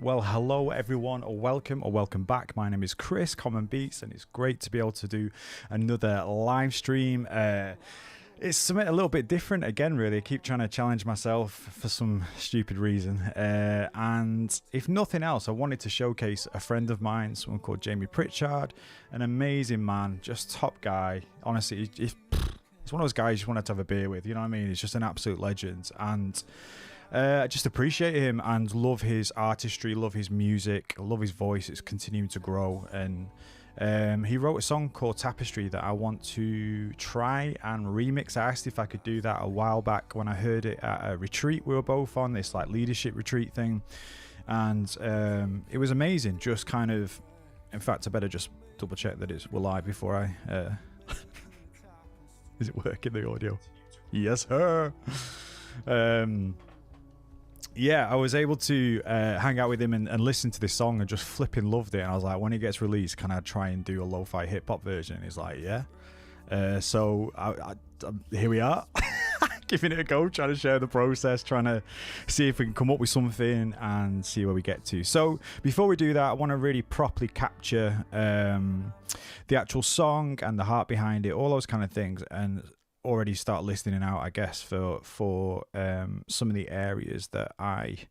Well, hello everyone, or welcome back. My name is Chris, Commonbeats, and it's great to be able to do another live stream. It's something a little bit different again, really. I keep trying to challenge myself for some stupid reason. And if nothing else, I wanted to showcase a friend of mine, someone called Jamie Pritchard, an amazing man, just top guy. Honestly, he's one of those guys you just wanted to have a beer with, you know what I mean? He's just an absolute legend. And I just appreciate him and love his artistry, love his music, love his voice. It's continuing to grow. And he wrote a song called Tapestry that I want to try and remix. I asked if I could do that a while back when I heard it at a retreat we were both on, this like leadership retreat thing. And it was amazing. Just kind of, in fact, I better just double check that we're live before I... Is it working, the audio? Yes, sir. Yeah, I was able to hang out with him and listen to this song and just flipping loved it. And I was like, when it gets released, can I try and do a lo-fi hip-hop version? And he's like, yeah. So here we are, giving it a go, trying to share the process, trying to see if we can come up with something and see where we get to. So before we do that, I want to really properly capture the actual song and the heart behind it, all those kind of things, and already start listening out, I guess, for some of the areas that I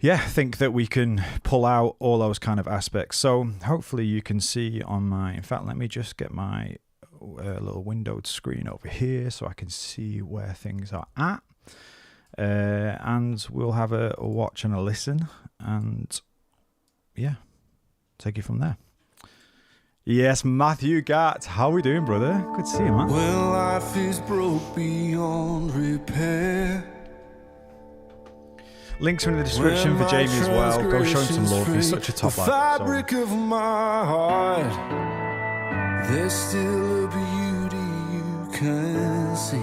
think that we can pull out, all those kind of aspects. So hopefully you can see on my, in fact, let me just get my little windowed screen over here so I can see where things are at, and we'll have a watch and a listen, and yeah, take it from there. Yes, Matthew Gatt. How are we doing, brother? Good to see you, man. When life is broke beyond repair. Links are in the description for Jamie as well. Go show him some love. He's such a top lad. Fabric of my heart. There's still a beauty you can see.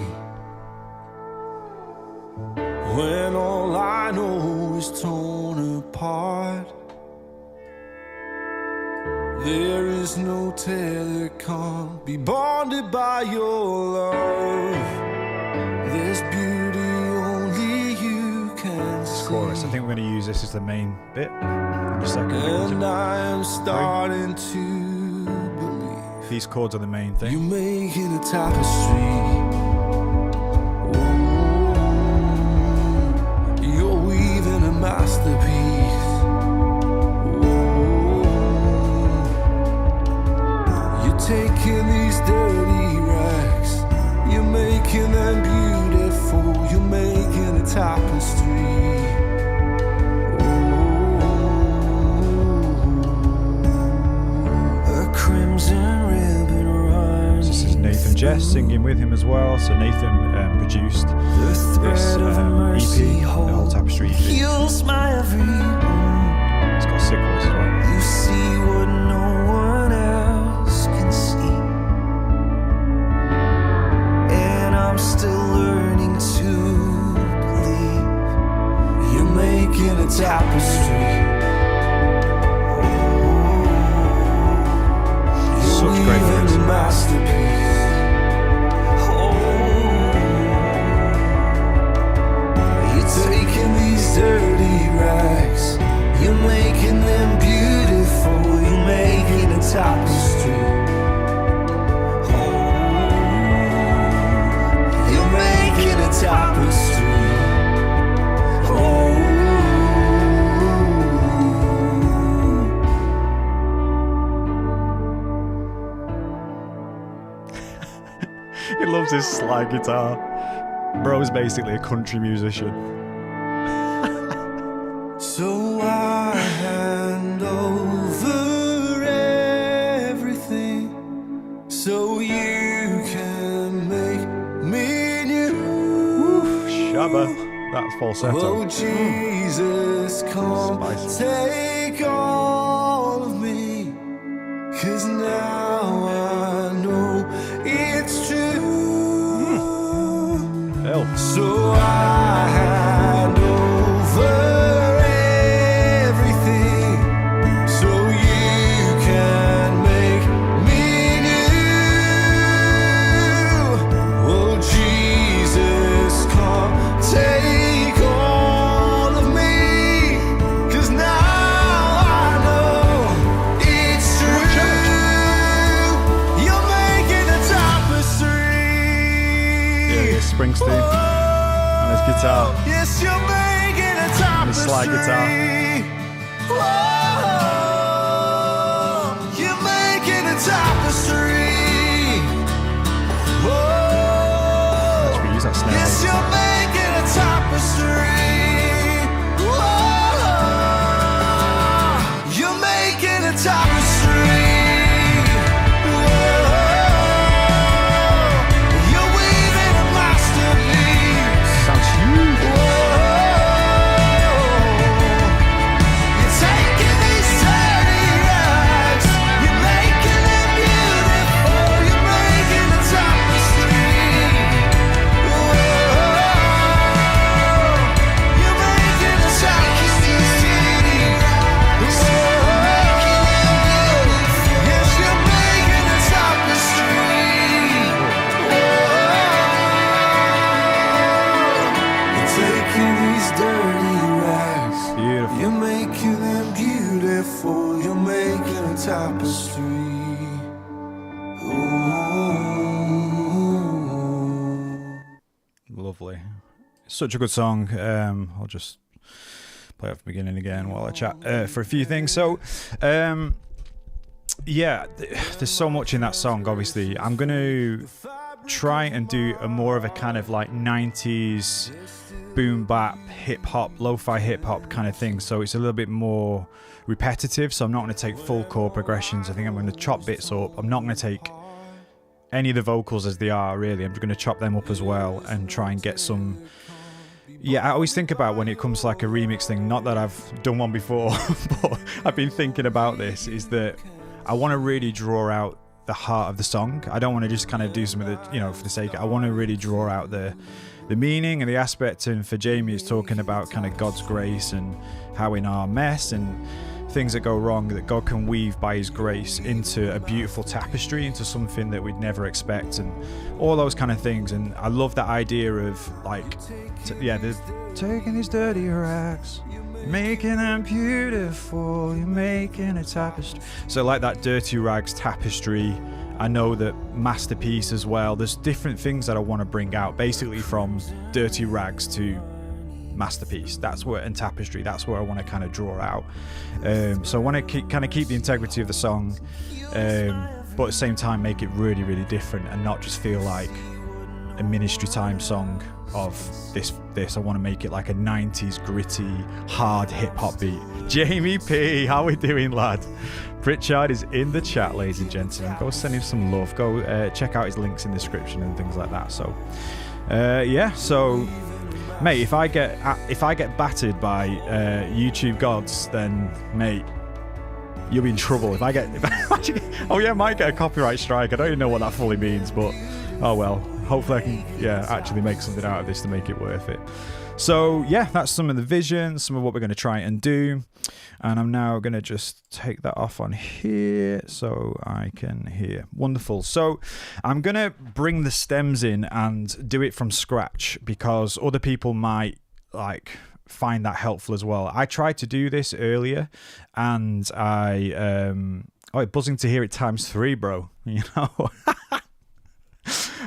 When all I know is torn apart. There is no tale that can't be bonded by your love. There's beauty only you can see. Chorus. I think we're going to use this as the main bit in a second. And I am starting to believe these chords are the main thing. You're making a tapestry. Oh, you're weaving a masterpiece. Taking these dirty rags, you're making them beautiful, you're making a tapestry. A crimson ribbon runs. This is Nathan Jess singing with him as well. So Nathan produced this EP, the whole Tapestry EP. Heals my every wound. It's got sick voice as well. You see what no one else can see, and I'm still learning to believe you're making a tapestry. Oh, such great lyrics. A masterpiece. Oh, you're taking these dirty rags, you're making them beautiful, you're making a tapestry. Oh, you're making a tapestry. Oh, He loves his slide guitar. Bro's basically a country musician. so I hand over everything so you can make me new. Woo, Shabba. That falsetto. Oh Jesus, come take all of me, 'cause now I know it's true. Hell. So I hand over everything so you can make me new. Oh Jesus, come take all of me, slide guitar. Whoa, you're making a tapestry. Whoa, Let's reuse that snare. yes, you're making a tapestry. Whoa, you're making a tapestry. Sounds huge. Tapestry. Lovely. Such a good song. I'll just play it from the beginning again while I chat for a few things. So, yeah, there's so much in that song, obviously. I'm going to try and do a more of a kind of like 90s boom bap, hip hop, lo-fi hip hop kind of thing. So it's a little bit more repetitive, so I'm not going to take full chord progressions. I think I'm going to chop bits up. I'm not going to take any of the vocals as they are, really. I'm just going to chop them up as well and try and get some... Yeah, I always think about when it comes to like a remix thing, not that I've done one before, but I've been thinking about this, is that I want to really draw out the heart of the song. I don't want to just kind of do some of the, you know, for the sake. I want to really draw out the meaning and the aspect. And for Jamie, it's talking about kind of God's grace and how in our mess and things that go wrong, that God can weave by his grace into a beautiful tapestry, into something that we'd never expect, and all those kind of things. And I love that idea of like, they're taking these dirty rags, making them beautiful, you're making a tapestry. So like that dirty rags tapestry, I know that masterpiece as well. There's different things that I want to bring out, basically from dirty rags to masterpiece. That's where, and tapestry, that's where I want to kind of draw out. So I want to keep the integrity of the song, but at the same time make it really, really different and not just feel like a ministry time song of this. I want to make it like a 90s gritty, hard hip hop beat. Jamie P, how we doing, lad? Pritchard is in the chat, ladies and gentlemen. Go send him some love. Go check out his links in the description and things like that. So so mate, if I get battered by YouTube gods, then mate, you'll be in trouble. If I might get a copyright strike. I don't even know what that fully means, but oh well. Hopefully I can actually make something out of this to make it worth it. So yeah, that's some of the vision, some of what we're going to try and do. And I'm now going to just take that off on here so I can hear. Wonderful. So I'm going to bring the stems in and do it from scratch, because other people might like find that helpful as well. I tried to do this earlier and buzzing to hear it ×3, bro. You know.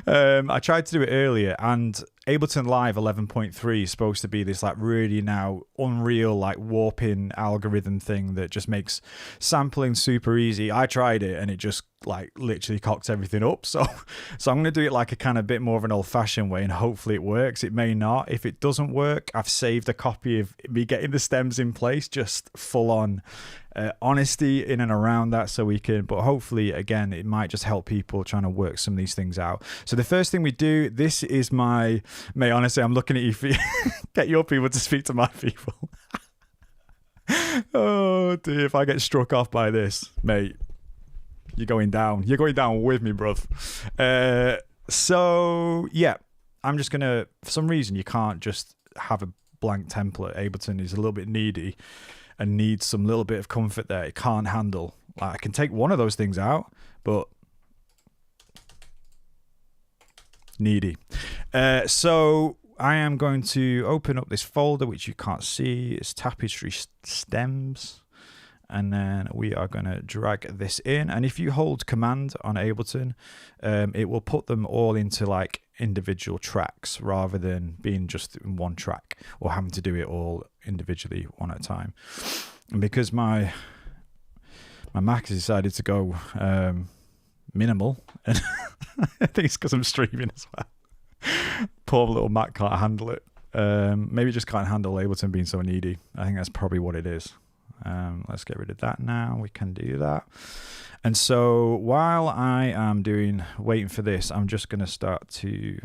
I tried to do it earlier, and Ableton Live 11.3 is supposed to be this like really now unreal like warping algorithm thing that just makes sampling super easy. I tried it and it just like literally cocked everything up. So I'm going to do it like a kind of bit more of an old-fashioned way, and hopefully it works. It may not. If it doesn't work, I've saved a copy of me getting the stems in place, just full on honesty in and around that, so we can, but hopefully again it might just help people trying to work some of these things out. So the first thing we do, this is my mate, honestly I'm looking at you for get your people to speak to my people. Oh dear, if I get struck off by this, mate, you're going down with me, bruv. So yeah, I'm just gonna, for some reason you can't just have a blank template. Ableton is a little bit needy and needs some little bit of comfort there. It can't handle, like, I can take one of those things out, but needy. So I am going to open up this folder, which you can't see. It's Tapestry stems. And then we are going to drag this in. And if you hold Command on Ableton, it will put them all into like individual tracks rather than being just in one track or having to do it all individually one at a time. And because my Mac has decided to go minimal, and I think it's because I'm streaming as well. Poor little Mac can't handle it. Maybe it just can't handle Ableton being so needy. I think that's probably what it is. Let's get rid of that now. We can do that. And so while I am waiting for this, I'm just going to start to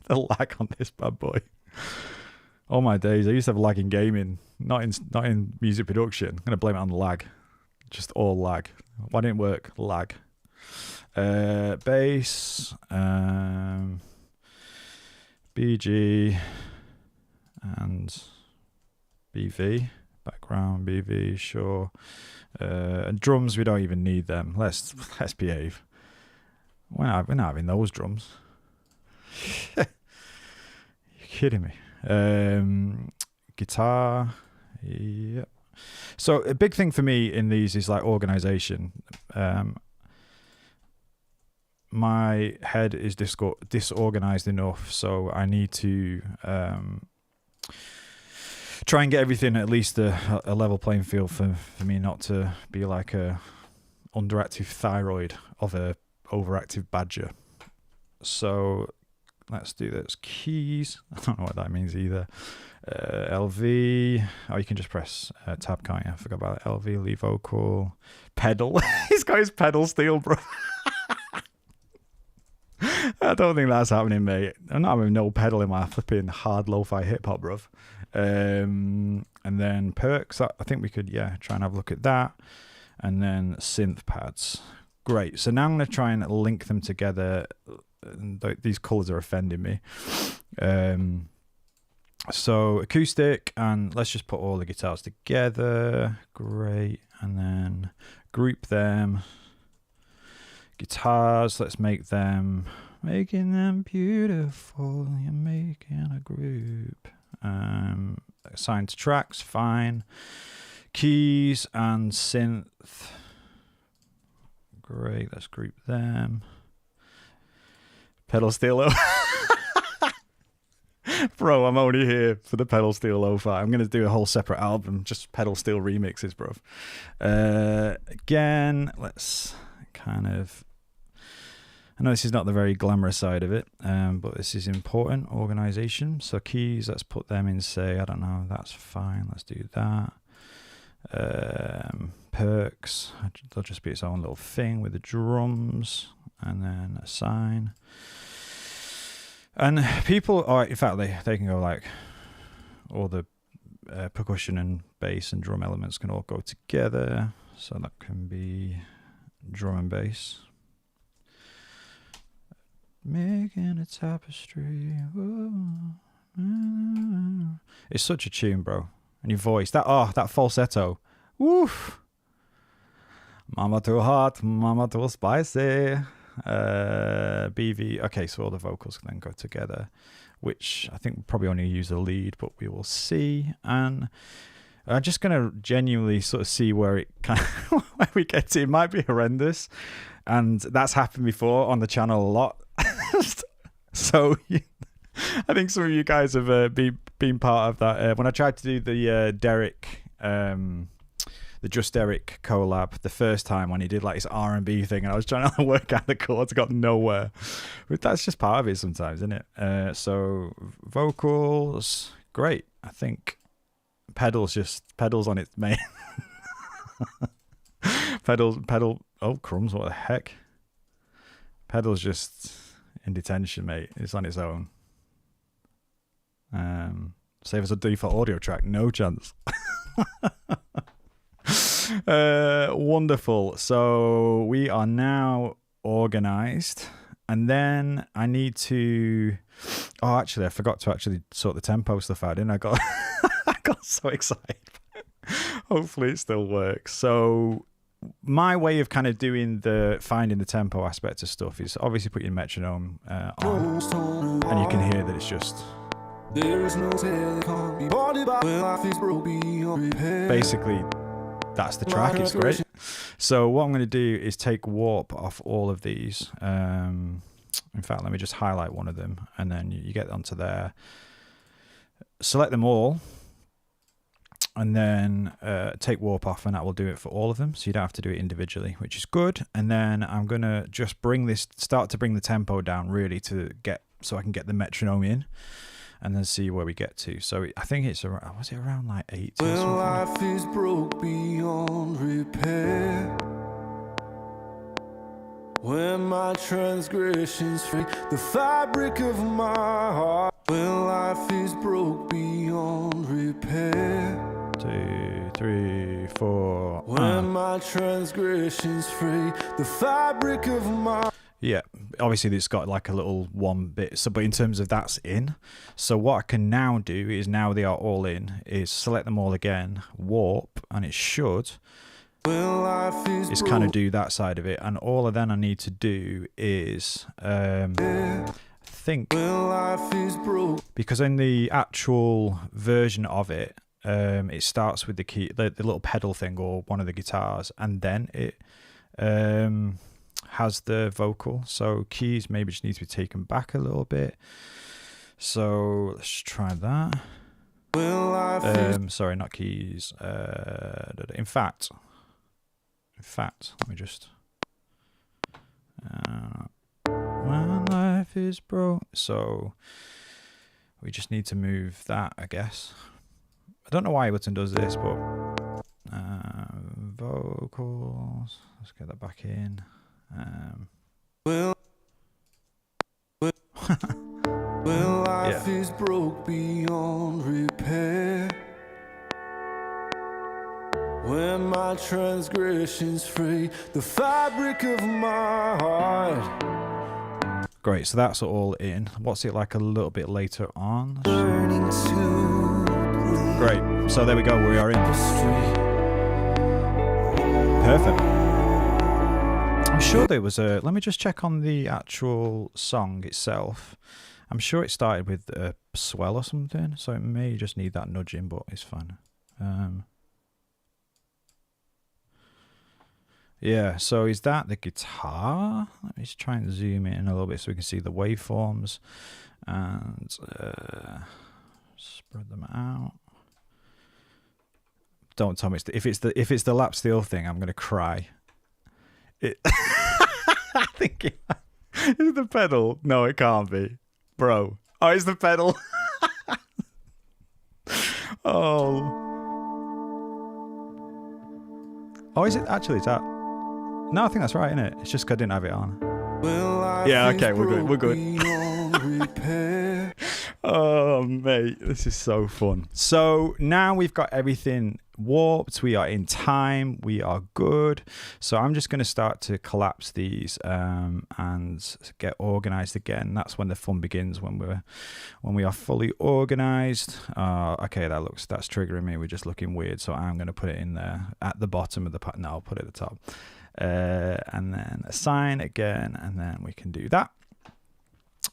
the lag on this bad boy. Oh my days! I used to have lag in gaming, not in music production. I'm going to blame it on the lag. Just all lag. Why didn't it work? Lag. Bass, BG, and BV. Background, BV, sure. And drums, we don't even need them. Let's behave. We're not having those drums. You're kidding me. Guitar, yep. So a big thing for me in these is like organization. My head is disorganized enough, so I need to try and get everything at least a level playing field for me not to be like a underactive thyroid of a overactive badger. So let's do this. Keys. I don't know what that means either. LV. Oh, you can just press tab, can't you? I forgot about it. LV, lead vocal. Pedal. He's got his pedal steel, bro. I don't think that's happening, mate. I'm not having no pedal in my flipping hard lo-fi hip-hop, bruv. And then perks. I think we could, try and have a look at that. And then synth pads. Great. So now I'm going to try and link them together. These colors are offending me. So acoustic, and let's just put all the guitars together. Great. And then group them. Guitars, let's make them, making them beautiful. You're making a group. Assigned to tracks, fine. Keys and synth. Great, let's group them. Pedal steel. Bro, I'm only here for the pedal steel lo-fi. I'm going to do a whole separate album, just pedal steel remixes, bro. Again, let's kind of... I know this is not the very glamorous side of it, but this is important. Organization. So keys, let's put them in, say, I don't know, that's fine. Let's do that. Perks, they'll just be its own little thing with the drums. And then assign. And people, or in fact, they can go like, all the percussion and bass and drum elements can all go together. So that can be drum and bass. Making a tapestry. It's such a tune, bro. And your voice, that falsetto. Woof. Mama too hot, mama too spicy. BV. Okay, so all the vocals can then go together, which I think we'll probably only use the lead, but we will see. And I'm just gonna genuinely sort of see where it where we get to. It might be horrendous, and that's happened before on the channel a lot. So I think some of you guys have been part of that. When I tried to do the Derek, the Just Derek collab the first time when he did like his R&B thing, and I was trying to work out the chords, got nowhere. But that's just part of it sometimes, isn't it? So vocals, great. I think pedals on its main. pedal. Oh crumbs! What the heck? Pedals just in detention, mate. It's on its own. Save as a default audio track, no chance. Wonderful. So we are now organized, and then I need to. Oh, actually, I forgot to actually sort the tempo stuff out. Didn't I? I got so excited. Hopefully, it still works. So my way of kind of finding the tempo aspect of stuff is obviously put your metronome on, and you can hear that it's just basically that's the track. It's great. So what I'm going to do is take warp off all of these. In fact, let me just highlight one of them, and then you get onto there. Select them all, and then take warp off, and that will do it for all of them. So you don't have to do it individually, which is good. And then I'm going to just start to bring the tempo down really so I can get the metronome in, and then see where we get to. So I think it's around, was it around like 8 or something? When life is broke beyond repair, when my transgressions free the fabric of my heart, when life is broke beyond repair, 2, 3, 4. when my transgressions free the fabric of my... Yeah, obviously it's got like a little one bit, so but in terms of that's in. So what I can now do is, now they are all in, is select them all again, warp, and it should is kind of do that side of it. And all then I need to do is think, because in the actual version of it, it starts with the key, the little pedal thing or one of the guitars, and then it has the vocal. So keys maybe just need to be taken back a little bit. So let's try that. Sorry, not keys. In fact, let me just. When life is broke. So we just need to move that, I guess. I don't know why Ableton does this, but vocals. Let's get that back in. When life is broke beyond repair, when my transgressions free the fabric of my heart. Great, so that's all in. What's it like a little bit later on? Great, so there we go, we are in. Perfect. I'm sure there was a... Let me just check on the actual song itself. I'm sure it started with a swell or something, so it may just need that nudging, but it's fine. Yeah, so is that the guitar? Let me just try and zoom in a little bit so we can see the waveforms and spread them out. Don't tell me if it's the lap steel thing, I'm gonna cry. I think is the pedal? No, it can't be, bro. Oh, it's the pedal. Oh, is it actually? Is that? No, I think that's right, isn't it? It's just because I didn't have it on. Yeah, okay, we're good. Oh, mate, this is so fun. So now we've got everything warped, we are in time, we are good. So I'm just going to start to collapse these and get organized again. That's when the fun begins, when we are fully organized. Okay, that's triggering me. We're just looking weird, so I'm going to put it in there at the bottom of the part. No, I'll put it at the top. And then assign again, and then we can do that.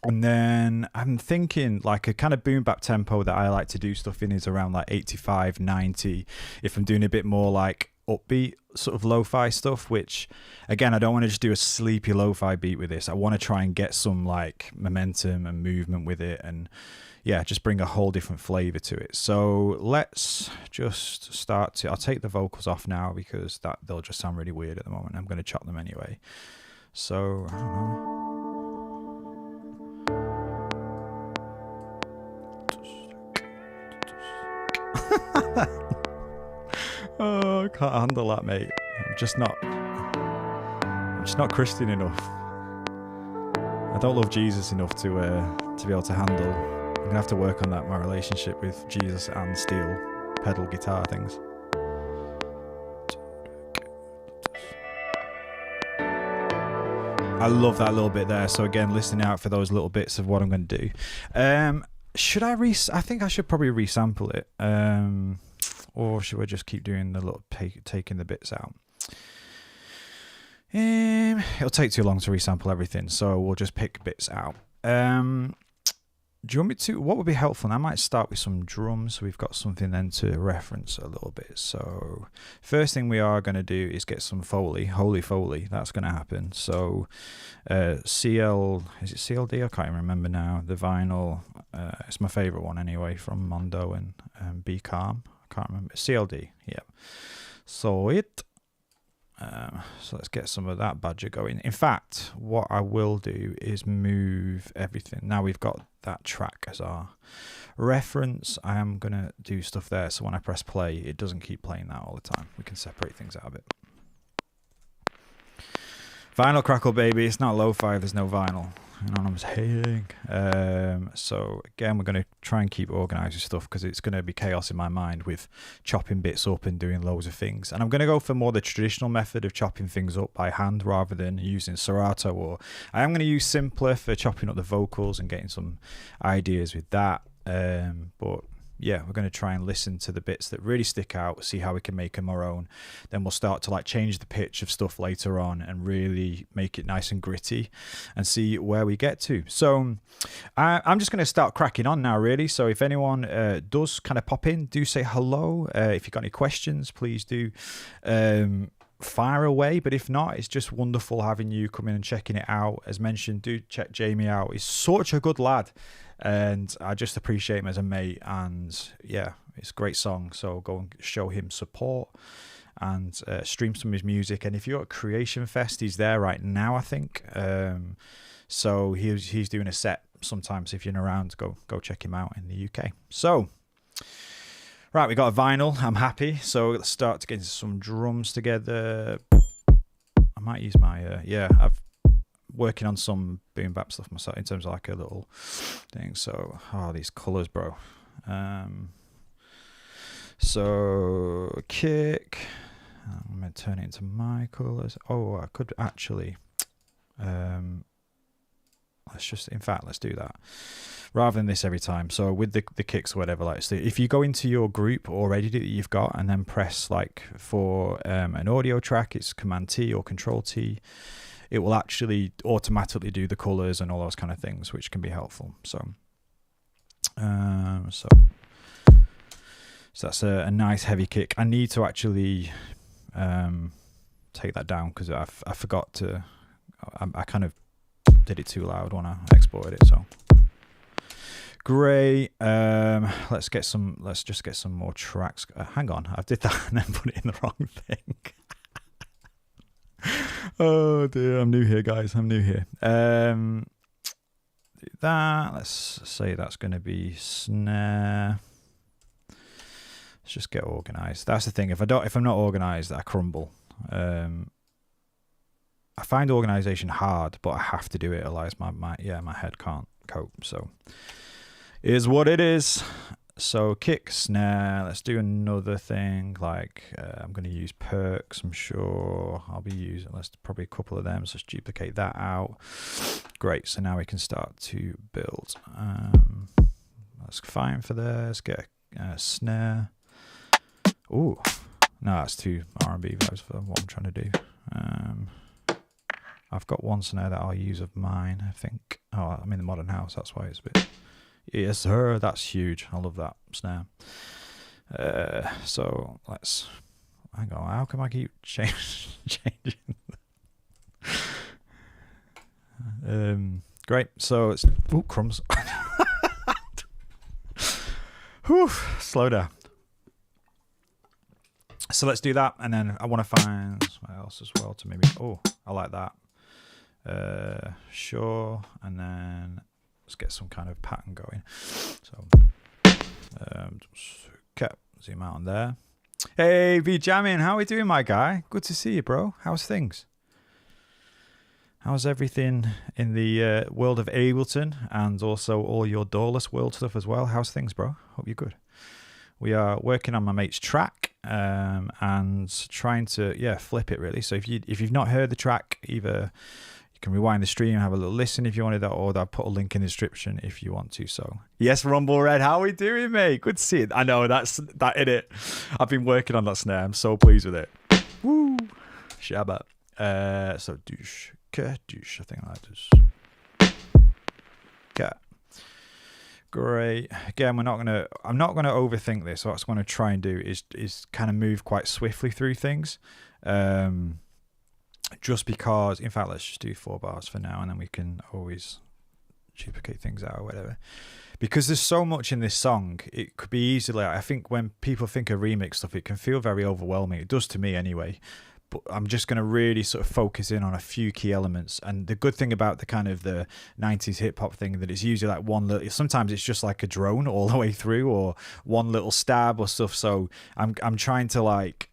And then I'm thinking like a kind of boom bap tempo that I like to do stuff in is around like 85, 90. If I'm doing a bit more like upbeat sort of lo-fi stuff, which again, I don't want to just do a sleepy lo-fi beat with this. I want to try and get some like momentum and movement with it, and yeah, just bring a whole different flavor to it. So let's just start to, I'll take the vocals off now because they'll just sound really weird at the moment. I'm going to chop them anyway. So, I don't know. Oh, I can't handle that, mate. I'm just not Christian enough. I don't love Jesus enough to be able to handle. I'm gonna have to work on that, my relationship with Jesus and steel pedal guitar things. I love that little bit there. So again, listening out for those little bits of what I'm going to do. Should I I think I should probably resample it. Or should we just keep doing the little taking the bits out? It'll take too long to resample everything, so we'll just pick bits out. Do you want me to? What would be helpful? And I might start with some drums. So we've got something then to reference a little bit. So first thing we are going to do is get some Foley, Holy Foley. That's going to happen. So CL, is it CLD? I can't even remember now. The vinyl, it's my favorite one anyway, from Mondo and Be Calm. I can't remember. CLD, yeah. So so let's get some of that badger going. In fact, what I will do is move everything. Now we've got that track as our reference. I am going to do stuff there, so when I press play, it doesn't keep playing that all the time. We can separate things out a bit. Vinyl crackle, baby. It's not lo-fi, there's no vinyl. You know what I'm saying? So again, we're going to try and keep organised with stuff because it's going to be chaos in my mind with chopping bits up and doing loads of things. And I'm going to go for more the traditional method of chopping things up by hand rather than using Serato, or I am going to use Simpler for chopping up the vocals and getting some ideas with that. But yeah, we're going to try and listen to the bits that really stick out, see how we can make them our own. Then we'll start to like change the pitch of stuff later on and really make it nice and gritty and see where we get to. So I'm just going to start cracking on now, really. So if anyone does kind of pop in, do say hello. If you've got any questions, please do fire away. But if not, it's just wonderful having you come in and checking it out. As mentioned, do check Jamie out. He's such a good lad. And I just appreciate him as a mate, and yeah, it's a great song. So go and show him support and stream some of his music. And if you're at Creation Fest, he's there right now, I think. So he's doing a set sometimes. If you're around, go check him out in the UK. So right, we got a vinyl. I'm happy. So let's start to get into some drums together. I might use my I've working on some Boombap stuff myself in terms of like a little thing. So these colors, bro. So kick, I'm gonna turn it into my colors. I could actually let's do that rather than this every time. So with the kicks or whatever, like, so if you go into your group already that you've got and then press like for an audio track, it's Command T or Control T, it will actually automatically do the colors and all those kind of things, which can be helpful. So that's a nice heavy kick. I need to actually take that down because I forgot to. I kind of did it too loud when I exported it. So great. Let's just get some more tracks. Hang on, I did that and then put it in the wrong thing. Oh dear, I'm new here, guys. I'm new here. Do that. Let's say that's going to be snare. Let's just get organized. That's the thing. If I'm not organized, I crumble. I find organization hard, but I have to do it. Otherwise, my head can't cope. So, it is what it is. So kick, snare. Let's do another thing. Like I'm going to use perks. I'm sure I'll be using. Let's probably a couple of them. So let's duplicate that out. Great. So now we can start to build. That's fine for this. Let's get a snare. Ooh, no, that's too R&B vibes for what I'm trying to do. I've got one snare that I'll use of mine, I think. Oh, I'm in the modern house. That's why it's a bit. Yes, sir. That's huge. I love that snare. So let's hang on. How come I keep changing? Great. So it's crumbs. Whew, slow down. So let's do that, and then I want to find something else as well to maybe. Oh, I like that. Sure, and then. Let's get some kind of pattern going. So, zoom out on there. Hey, V Jamming, how are we doing, my guy? Good to see you, bro. How's things? How's everything in the world of Ableton and also all your doorless world stuff as well? How's things, bro? Hope you're good. We are working on my mate's track and trying to flip it really. So if you've not heard the track, either can rewind the stream, have a little listen if you wanted that, or I'll put a link in the description if you want to. So yes, Rumble Red, how are we doing, mate? Good to see it. I know that's that in it. I've been working on that snare. I'm so pleased with it. Woo, Shabbat. So douche, I think I like this. Okay, great. Again, I'm not gonna overthink this. What I'm gonna try and do is kind of move quite swiftly through things. Just because, in fact, let's just do 4 bars for now, and then we can always duplicate things out or whatever. Because there's so much in this song, it could be easily, I think when people think of remix stuff, it can feel very overwhelming. It does to me anyway. But I'm just going to really sort of focus in on a few key elements. And the good thing about the kind of the 90s hip hop thing, that it's usually like one little, sometimes it's just like a drone all the way through, or one little stab or stuff. So I'm trying to like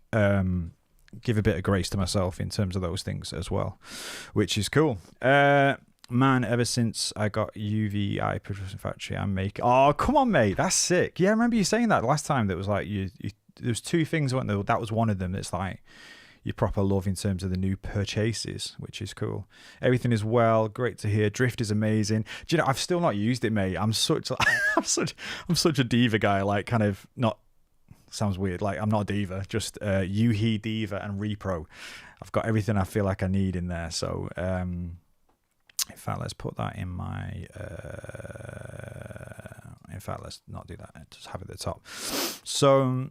give a bit of grace to myself in terms of those things as well, which is cool. Man, ever since I got UVI Production Factory, I'm making... Oh, come on, mate. That's sick. Yeah, I remember you saying that last time. That was like, there's 2 things, weren't there? That was one of them. It's like you proper love in terms of the new purchases, which is cool. Everything is well. Great to hear. Drift is amazing. Do you know, I've still not used it, mate. I'm such a diva guy. Like, kind of not... Sounds weird. Like, I'm not a diva. Just UHE Diva and Repro. I've got everything I feel like I need in there. So... in fact, let's put that in my... in fact, let's not do that. Just have it at the top. So...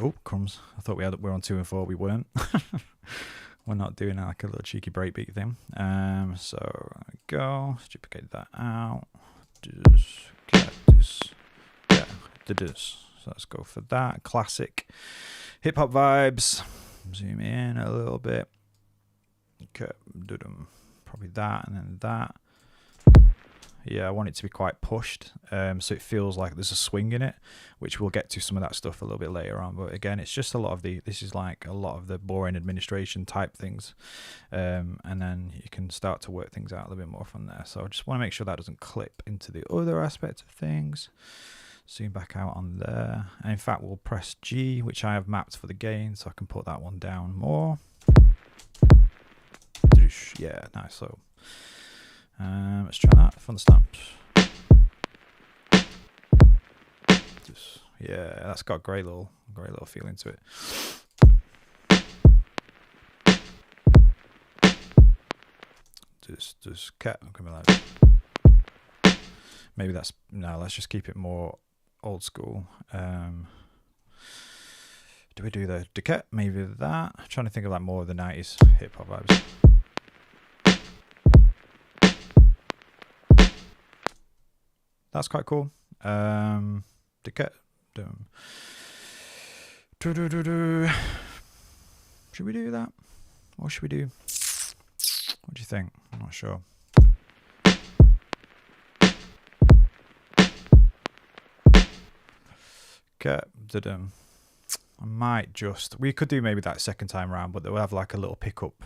Oh, crumbs. I thought we were on 2 and 4. We weren't. We're not doing like a little cheeky breakbeat thing. So, there we go. Let's duplicate that out. Just get this. Yeah, this. So let's go for that. Classic hip-hop vibes. Zoom in a little bit. Okay, probably that and then that. Yeah, I want it to be quite pushed, so it feels like there's a swing in it, which we'll get to some of that stuff a little bit later on. But again, it's just a lot of this is like a lot of the boring administration type things, and then you can start to work things out a little bit more from there. So I just want to make sure that doesn't clip into the other aspects of things. Zoom back out on there, and in fact, we'll press G, which I have mapped for the gain, so I can put that one down more. Yeah, nice. So let's try that. Fun stamps. Yeah, that's got a great little feeling to it. Just cat. Maybe that's no. Let's just keep it more old school. Do we do the decet? Maybe that. I'm trying to think of like more of the 90s hip hop vibes. That's quite cool. Decet. Should we do that? What should we do? What do you think? I'm not sure. Okay. I might just... We could do maybe that second time round, but we'll have like a little pickup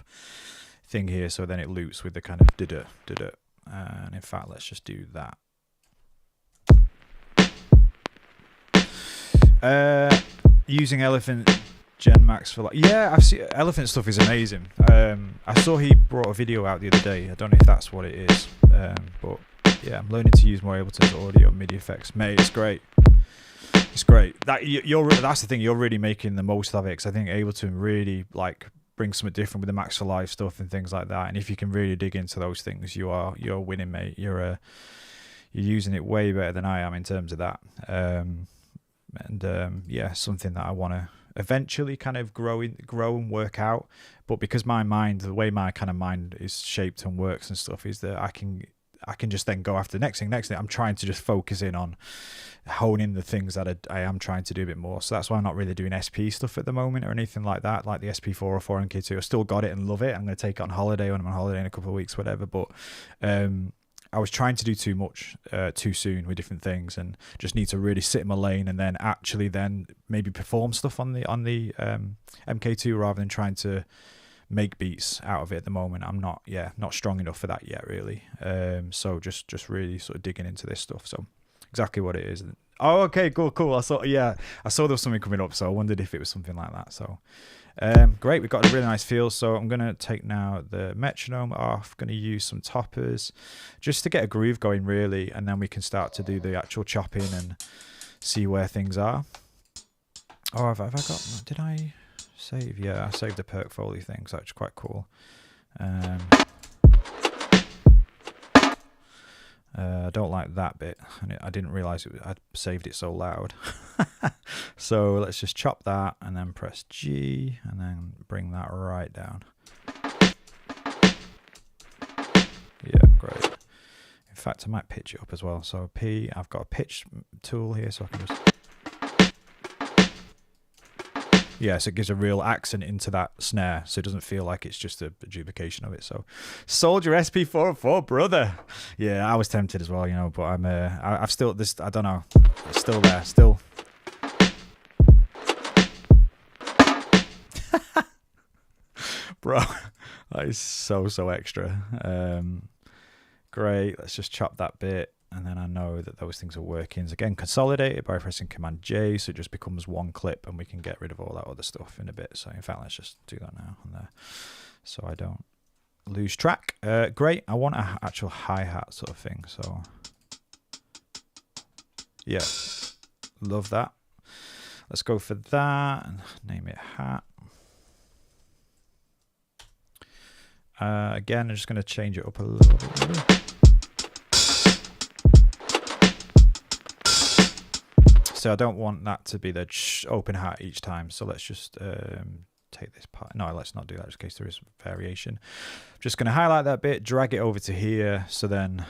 thing here, so then it loops with the kind of did-it. And in fact, let's just do that. Using Elephant Gen Max for like... Yeah, I've seen... Elephant stuff is amazing. I saw he brought a video out the other day. I don't know if that's what it is. But yeah, I'm learning to use more Ableton's audio and MIDI effects. Mate, it's great. It's great. That's the thing. You're really making the most of it, because I think Ableton really like brings something different with the Max for Live stuff and things like that. And if you can really dig into those things, you're winning, mate. You're using it way better than I am in terms of that. Yeah, something that I want to eventually kind of grow and work out. But because my mind, the way my kind of mind is shaped and works and stuff, is that I can just then go after the next thing. I'm trying to just focus in on honing the things that I am trying to do a bit more. So that's why I'm not really doing SP stuff at the moment or anything like that, like the SP404 and K2. I still got it and love it. I'm going to take it on holiday when I'm on holiday in a couple of weeks, whatever. But I was trying to do too much too soon with different things, and just need to really sit in my lane and then actually then maybe perform stuff on the MK2 rather than trying to make beats out of it at the moment. I'm not strong enough for that yet, really. So just really sort of digging into this stuff. So exactly what it is. Oh, okay, cool. I saw there was something coming up, so I wondered if it was something like that. So great, we've got a really nice feel. So I'm gonna take now the metronome off, gonna use some toppers just to get a groove going, really, and then we can start to do the actual chopping and see where things are. Oh, have I got, did I save? Yeah, I saved the perk foley thing, so that's quite cool. I don't like that bit, and I didn't realize I'd saved it so loud. So let's just chop that and then press G and then bring that right down. Yeah, great. In fact, I might pitch it up as well. So P, I've got a pitch tool here, so I can just... Yeah, so it gives a real accent into that snare, so it doesn't feel like it's just a duplication of it. So, Soldier SP404, brother. Yeah, I was tempted as well, you know, but I've still this. I don't know, it's still there, still. Bro, that is so extra. Great. Let's just chop that bit. And then I know that those things are working. So again, consolidate it by pressing Command J, so it just becomes one clip, and we can get rid of all that other stuff in a bit. So in fact, let's just do that now on there, so I don't lose track. Great. I want an actual hi-hat sort of thing. So yeah, love that. Let's go for that and name it hat. Again, I'm just going to change it up a little bit. Maybe. So I don't want that to be the open hat each time. So let's just take this part. No, let's not do that, just in case there is variation. I'm just going to highlight that bit, drag it over to here. So then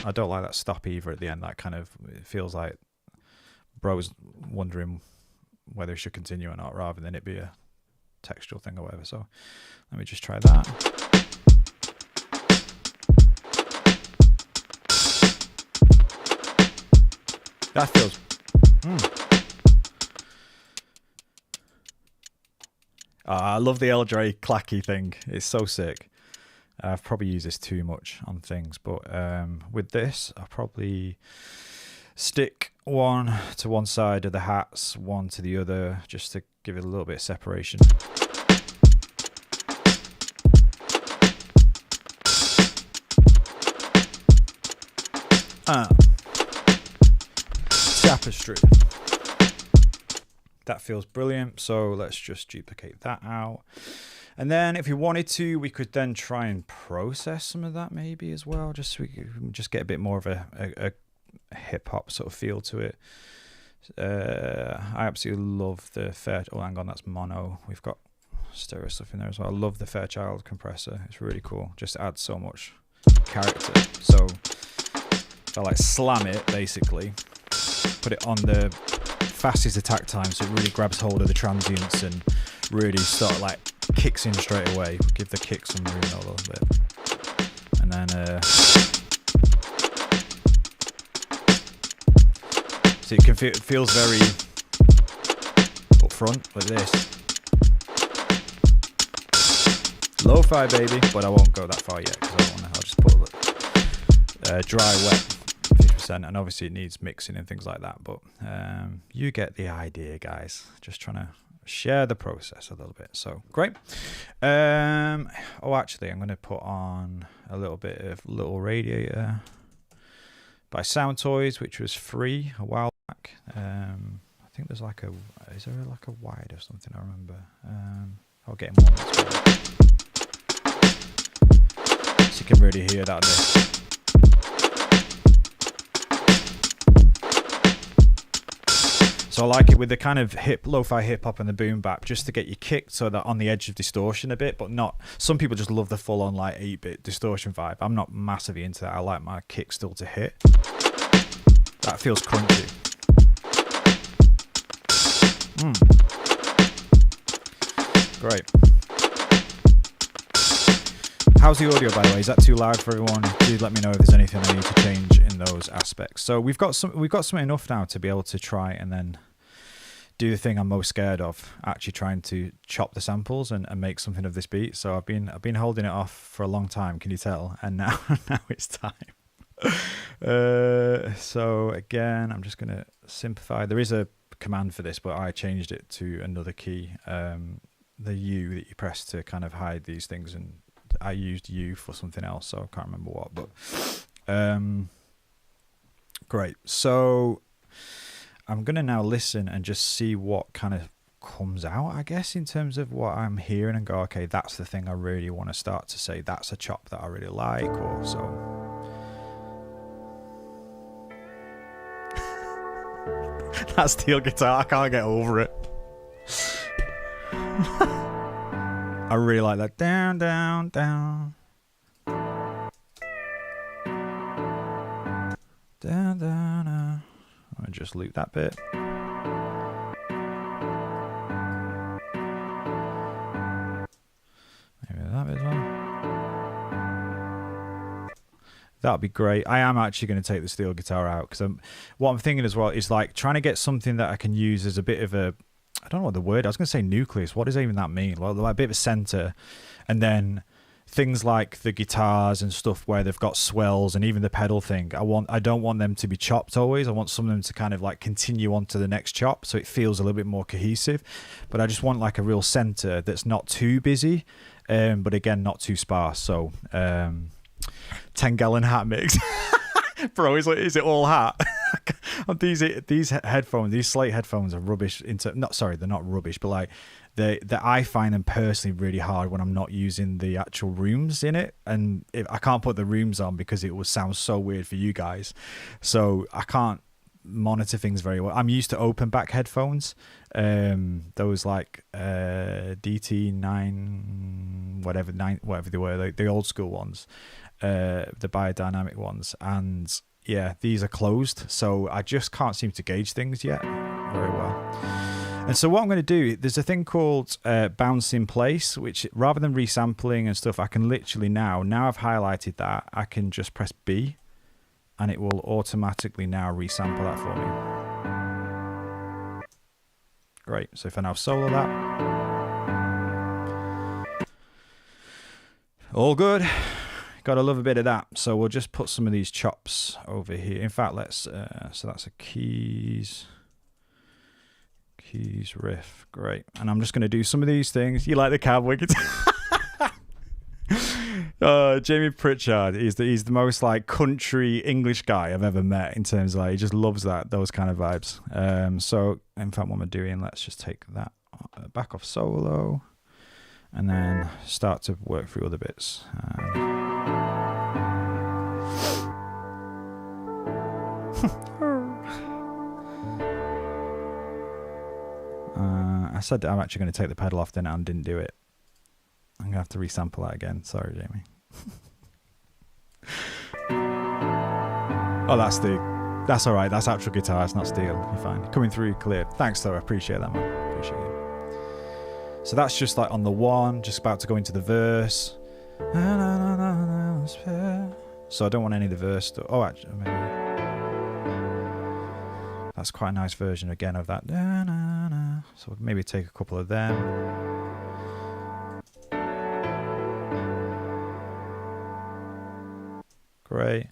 I don't like that stop either at the end. That kind of, it feels like bro's wondering whether he should continue or not, rather than it be a textual thing or whatever. So let me just try that. That feels... I love the El Dre clacky thing. It's so sick. I've probably used this too much on things, but with this, I'll probably stick one to one side of the hats, one to the other, just to give it a little bit of separation. Tapestry. That feels brilliant. So let's just duplicate that out. And then if we wanted to, we could then try and process some of that maybe as well, just so we can just get a bit more of a hip hop sort of feel to it. I absolutely love the oh, hang on, that's mono. We've got stereo stuff in there as well. I love the Fairchild compressor. It's really cool. Just adds so much character. So if I like slam it, basically, put it on the fastest attack time, so it really grabs hold of the transients and really start like kicks in straight away. Give the kick some room a little bit, and then so it feels very up front like this. Lo-fi, baby, but I won't go that far yet because I don't want to. I'll just put dry, wet. And obviously it needs mixing and things like that, but you get the idea, guys. Just trying to share the process a little bit. So great. Oh, actually, I'm going to put on a little bit of Little Radiator by Sound Toys, which was free a while back. I think there's like is there like a wide or something? I remember. I'll get him on as well, so you can really hear that there. So I like it with the kind of lo-fi hip-hop and the boom bap, just to get you kicked so that on the edge of distortion a bit, but not... Some people just love the full-on like 8-bit distortion vibe. I'm not massively into that. I like my kick still to hit. That feels crunchy. Great. How's the audio, by the way? Is that too loud for everyone? Do let me know if there's anything I need to change in those aspects. So we've got some enough now to be able to try and then do the thing I'm most scared of, actually trying to chop the samples and make something of this beat. So I've been holding it off for a long time, can you tell? And now it's time. So again, I'm just gonna simplify. There is a command for this, but I changed it to another key, the U that you press to kind of hide these things, and I used U for something else, so I can't remember what, but great. So I'm gonna now listen and just see what kind of comes out, I guess, in terms of what I'm hearing, and go, okay, that's the thing I really want to start to say. That's a chop that I really like, or so. That steel guitar, I can't get over it. I really like that. Down, down, down. Down, down, down. I'll just loop that bit. Maybe that bit as well. That'd be great. I am actually going to take the steel guitar out, because what I'm thinking as well is like trying to get something that I can use as a bit of a, I don't know what the word, I was going to say nucleus. What does even that mean? Well, like a bit of a center, and then things like the guitars and stuff where they've got swells, and even the pedal thing. I don't want them to be chopped always. I want some of them to kind of like continue on to the next chop, so it feels a little bit more cohesive. But I just want like a real center that's not too busy, but again not too sparse. So 10-gallon hat mix. Bro, is it all hat? these headphones, these Slate headphones are rubbish. They're not rubbish, but like I find them personally really hard when I'm not using the actual rooms in it, and I can't put the rooms on because it will sound so weird for you guys. So I can't monitor things very well. I'm used to open back headphones, those like DT9 whatever they were, the old school ones, the biodynamic ones, and yeah, these are closed, so I just can't seem to gauge things yet very well. And so what I'm going to do, there's a thing called bounce in place, which rather than resampling and stuff, I can literally now I've highlighted that, I can just press B and it will automatically now resample that for me. Great. So if I now solo that, all good. Gotta love a bit of that. So we'll just put some of these chops over here. In fact, let's so that's a keys riff. Great. And I'm just gonna do some of these things. You like the cowboy guitar? Jamie Pritchard, he's the most like country English guy I've ever met, in terms of like, he just loves those kind of vibes. So in fact, what I'm doing, let's just take that back off solo and then start to work through other bits. I said that I'm actually going to take the pedal off then and didn't do it. I'm going to have to resample that again. Sorry, Jamie. Oh, that's all right. That's actual guitar. It's not steel. You're fine. Coming through clear. Thanks, though. I appreciate that, man. Appreciate it. So that's just like on the one, just about to go into the verse. So I don't want any of the verse stuff. Oh, actually, maybe. That's quite a nice version again of that. So maybe take a couple of them. Great.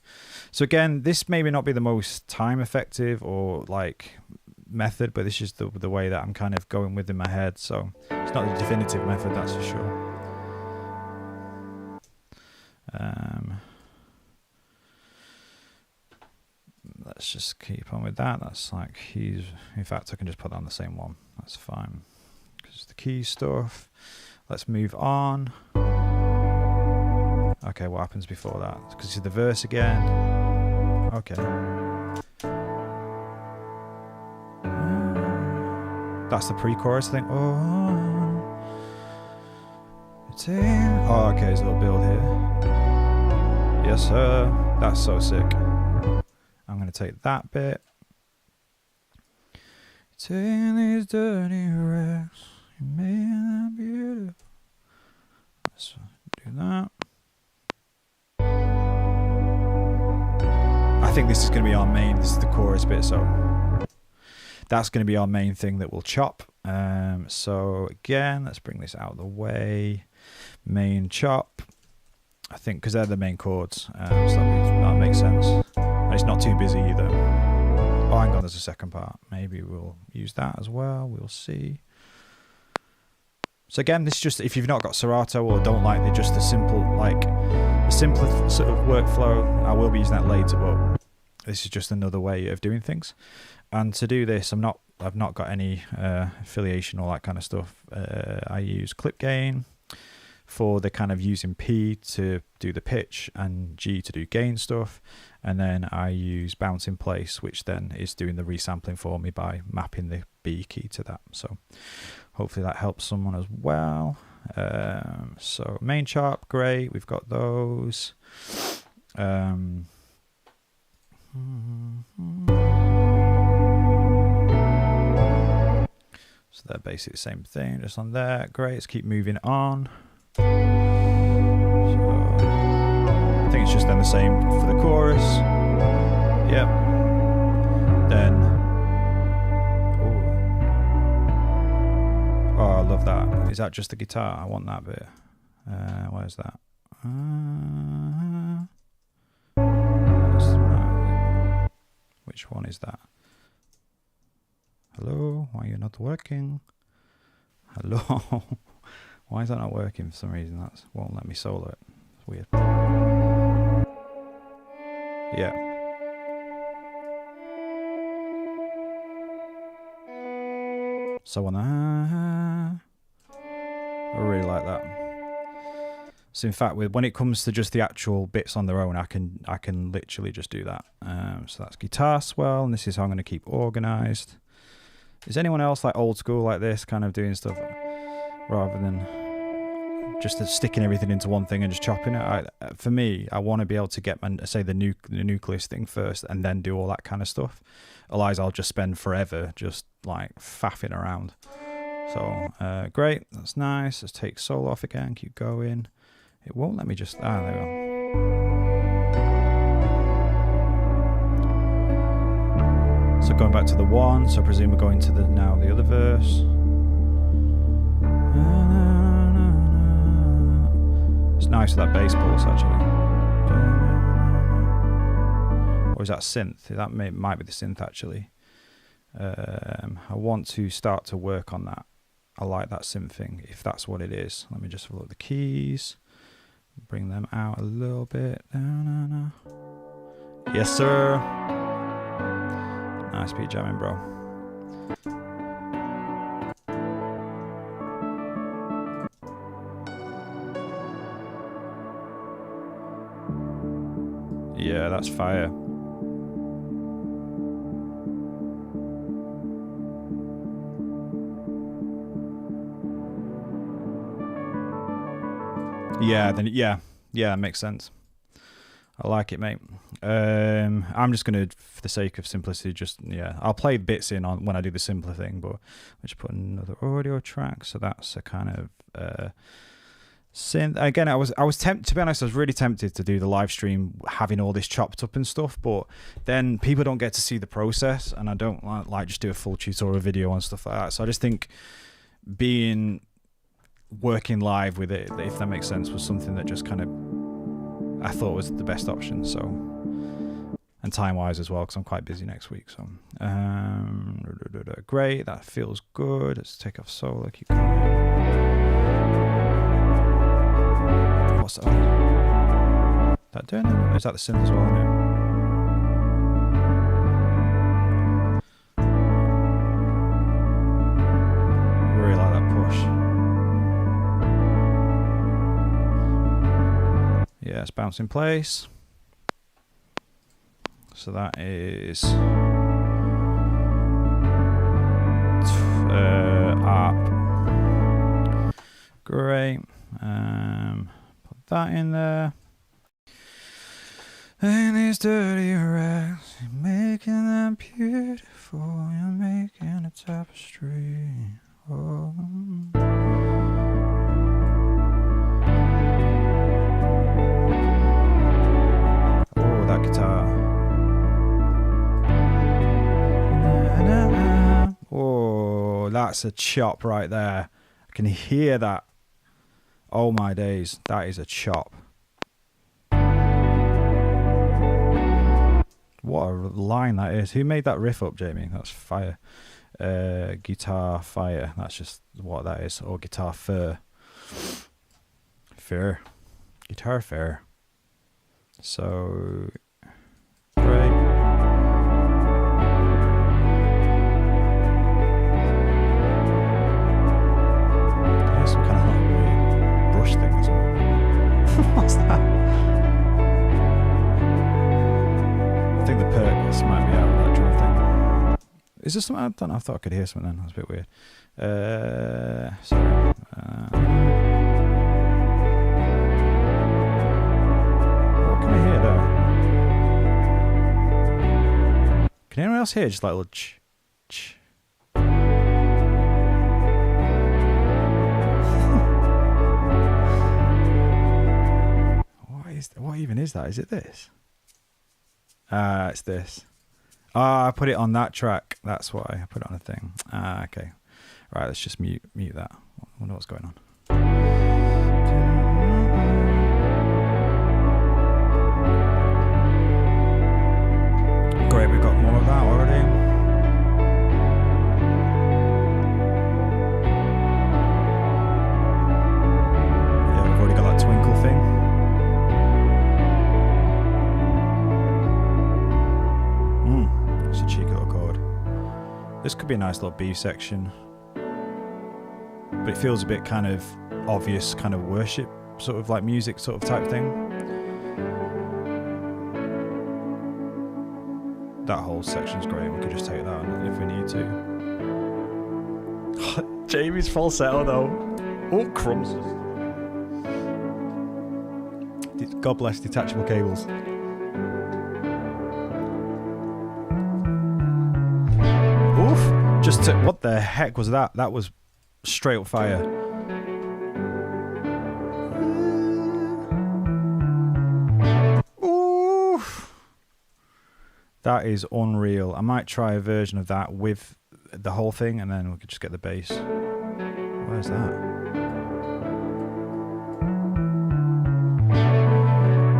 So again, this maybe not be the most time effective or like method, but this is the way that I'm kind of going with in my head. So it's not the definitive method, that's for sure. Let's just keep on with that. That's like keys. In fact, I can just put that on the same one. That's fine. Because the key stuff. Let's move on. Okay, what happens before that? Because this is the verse again. Okay. That's the pre-chorus thing. Oh, okay, there's a little build here. Yes, sir. That's so sick. I'm going to take that bit. Take these dirty wrecks. You made that beautiful. Let's do that. I think this is going to be our main. This is the chorus bit, so that's going to be our main thing that we'll chop. So again, let's bring this out of the way. Main chop. I think because they're the main chords, so that makes sense. And it's not too busy either. Oh, hang on, there's a second part. Maybe we'll use that as well. We'll see. So again, this is just if you've not got Serato or don't like just the simple, like a simpler sort of workflow. I will be using that later, but this is just another way of doing things. And to do this, I'm not I've not got any affiliation, all that kind of stuff. I use clip gain for the kind of using P to do the pitch and G to do gain stuff, and then I use bounce in place, which then is doing the resampling for me by mapping the B key to that. So hopefully that helps someone as well. So main chop, great, we've got those. So they're basically the same thing, just on there. Great, let's keep moving on. So I think it's just then the same for the chorus. Yep. Then oh, I love that. Is that just the guitar? I want that bit. Where's that? Which one is that? Hello, why are you not working? Hello. Why is that not working for some reason? That won't let me solo it. It's weird. Yeah. So on I really like that. So in fact, when it comes to just the actual bits on their own, I can literally just do that. So that's guitar swell, and this is how I'm going to keep organized. Is anyone else like old school like this, kind of doing stuff rather than just sticking everything into one thing and just chopping it? For me, I want to be able to get the nucleus thing first and then do all that kind of stuff. Otherwise, I'll just spend forever just like faffing around. So great, that's nice. Let's take solo off again, keep going. It won't let me just, there we go. So going back to the one, so I presume we're going to the other verse. It's nice with that bass pulse actually. Or is that synth? That might be the synth actually. I want to start to work on that. I like that synth thing, if that's what it is. Let me just have a look at the keys. Bring them out a little bit. Yes, sir. Nice beat jamming, bro. Yeah, that's fire. Yeah, then yeah, it makes sense. I like it, mate. I'm just gonna, for the sake of simplicity, I'll play bits in on when I do the simpler thing, but I just put another audio track. So that's a kind of synth. Again, I was tempted, to be honest. I was really tempted to do the live stream having all this chopped up and stuff, but then people don't get to see the process, and I don't like just do a full tutorial video on stuff like that. So I just think working live with it, if that makes sense, was something that just kind of I thought was the best option. So, and time wise as well, because I'm quite busy next week. So great, that feels good. Let's take off solo, keep going. What's that? That doing it? Is that the synth as well? Isn't it? Really like that push. Yeah, it's bounce in place. So that is up. Great. Put that in there. And these dirty rags, you're making them beautiful. You're making a tapestry. Oh. That guitar. Oh, that's a chop right there. I can hear that. Oh my days, that is a chop. What a line that is. Who made that riff up, Jamie? That's fire. Guitar fire. That's just what that is. Or guitar fur. Fur. Guitar fur. So great. Is there something? I don't know. I thought I could hear something then. That's a bit weird. What can I hear there? Can anyone else hear just like a little ch? What even is that? Is it this? It's this. I put it on that track. That's why I put it on a thing. Okay. Right, let's just mute that. I wonder what's going on. Great, we've got more of that already. Yeah, we've already got that twinkle thing. It's a cheeky little chord. This could be a nice little B section, but it feels a bit kind of obvious, kind of worship, sort of like music sort of type thing. That whole section's great. We could just take that on if we need to. Jamie's falsetto though. Oh, crumbs. God bless detachable cables. Just to, what the heck was that? That was straight up fire. Ooh. That is unreal. I might try a version of that with the whole thing and then we could just get the bass. Where's that?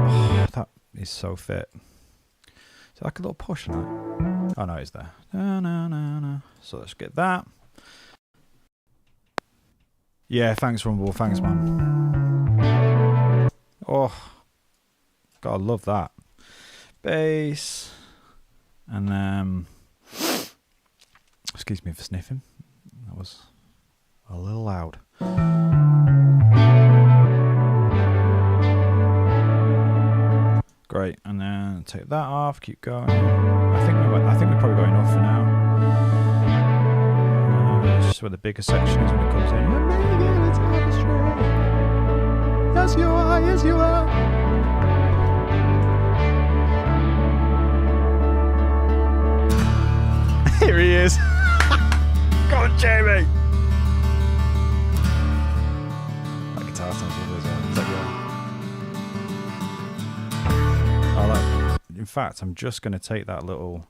Oh, that is so fit. Is it like a little push on that? Oh no, it's there. No. So let's get that. Yeah, thanks Rumble, thanks man. Oh, gotta love that. Bass. And excuse me for sniffing. That was a little loud. Great, and then take that off, keep going. I think we've probably got enough for now. It's just where the bigger section is when it comes in. You're making it Tapestry. Yes you are, yes you are. Here he is. Go on, Jamie. That guitar sounds lovely as well. Is that good? In fact, I'm just going to take that little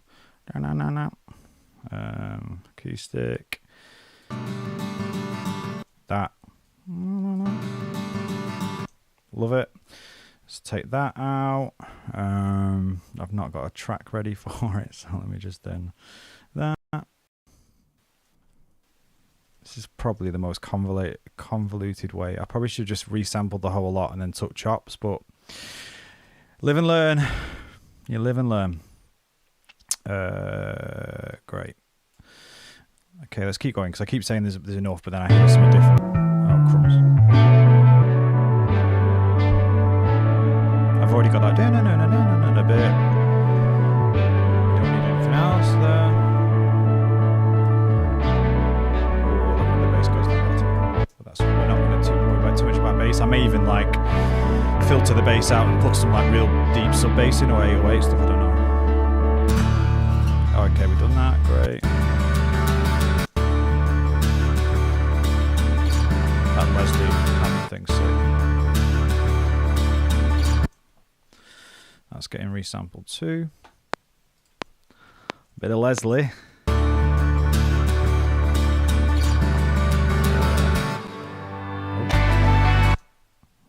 acoustic. That. Love it. Let's take that out. I've not got a track ready for it, so let me just then that. This is probably the most convoluted way. I probably should just resample the whole lot and then took chops, but live and learn. You live and learn. Great. Okay, let's keep going because I keep saying there's enough, but then I hear something different. Oh, crumbs. I've already got that. No, a bit. Don't need anything else there. Oh, look when the bass goes like that. But that's we're not going to worry about too much about bass. I may even like filter the bass out and put some like real deep sub bass in or 808 stuff. I don't know. Okay, we've done that. Great. That Leslie hand thing, so that's getting resampled too. Bit of Leslie.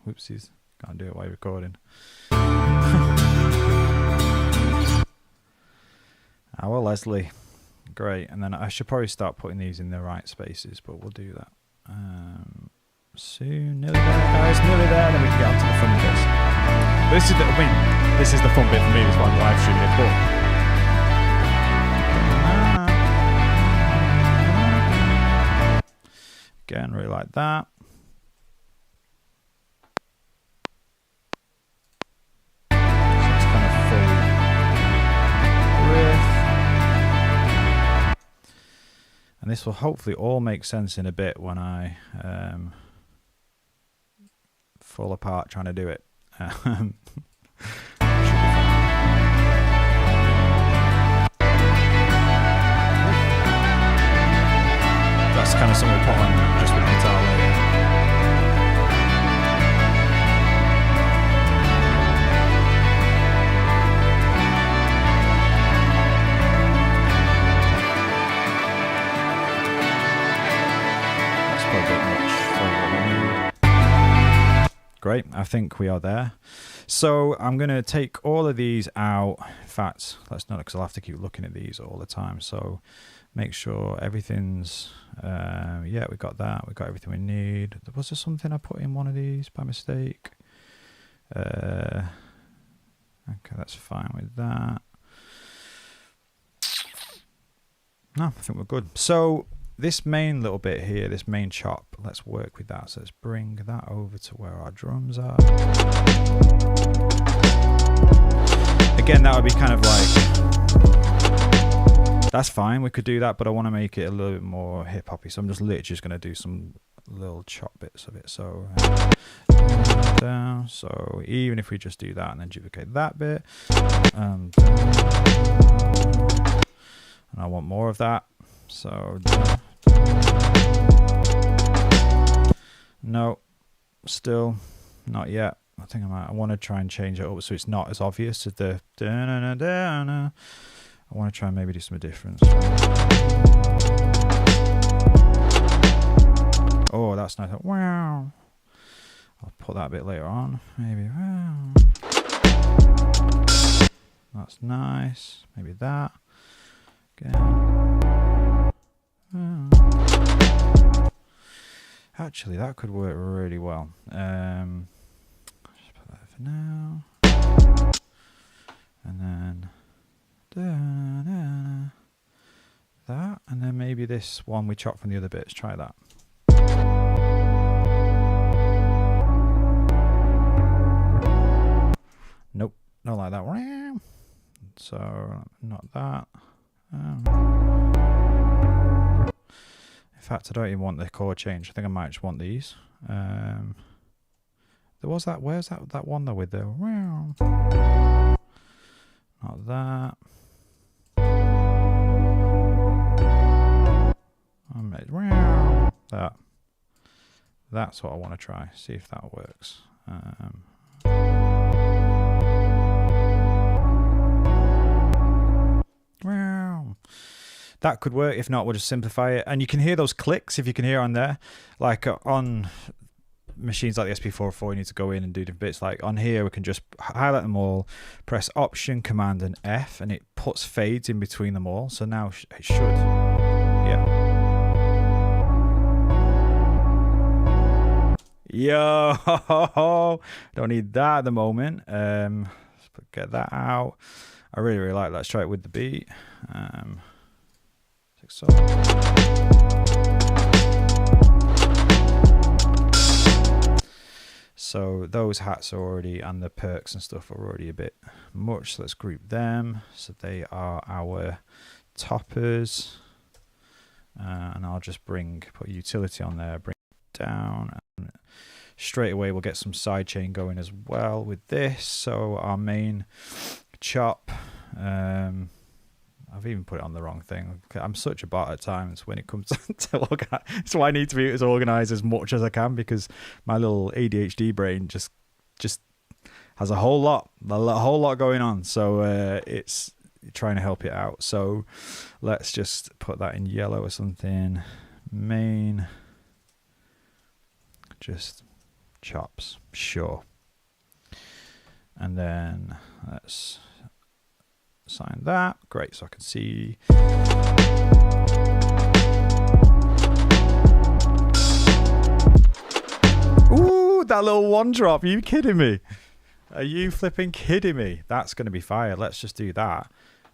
Whoopsies. Can't do it while recording. Our Leslie. Great. And then I should probably start putting these in the right spaces, but we'll do that soon. Nearly there, guys. Nearly there. Then we can get on to the fun bits. This is the fun bit for me. Is why I'm live streaming it. But again, really like that. this will hopefully all make sense in a bit when I fall apart trying to do it. That's kind of something we'll put on just with the guitar later. That's probably a bit much for what we need. Great, I think we are there. So I'm going to take all of these out. In fact, let's not, because I'll have to keep looking at these all the time. So make sure everything's, yeah, we got that. We got everything we need. Was there something I put in one of these by mistake? Okay, that's fine with that. No, I think we're good. So this main little bit here, this main chop, let's work with that. So let's bring that over to where our drums are. Again, that would be kind of like, that's fine, we could do that, but I want to make it a little bit more hip-hoppy, so I'm just literally just going to do some little chop bits of it. So down, so even if we just do that and then duplicate that bit, and I want more of that, so no, still not yet. I think I want to try and change it up so it's not as obvious as the I want to try and maybe do some difference. Oh, that's nice. Wow. I'll put that a bit later on. Maybe. Wow. That's nice. Maybe that. Again. Actually, that could work really well. Just put that for now. And then that, and then maybe this one we chop from the other bits. Try that. Nope, not like that. So not that. In fact, I don't even want the chord change. I think I might just want these. There was that. Where's that one though with the? Not that. That. That's what I want to try. See if that works. That could work. If not, we'll just simplify it. And you can hear those clicks if you can hear on there. Like on machines like the SP404, you need to go in and do different bits. Like on here, we can just highlight them all, press Option, Command, and F, and it puts fades in between them all. So now it should, yeah. Yo, don't need that at the moment. Let's get that out. I really, really like that. Let's try it with the beat. So. So those hats are already, and the perks and stuff are already a bit much. So let's group them. So they are our toppers. And I'll just put utility on there, bring it down. And straight away we'll get some sidechain going as well with this. So our main chop, I've even put it on the wrong thing. I'm such a bot at times when it comes to organize. So I need to be as organized as much as I can, because my little ADHD brain just has a whole lot going on. So it's trying to help it out. So let's just put that in yellow or something. Main, just chops, sure. And then let's assign that. Great, so I can see. Ooh, that little one drop. Are you kidding me? Are you flipping kidding me? That's going to be fire. Let's just do that.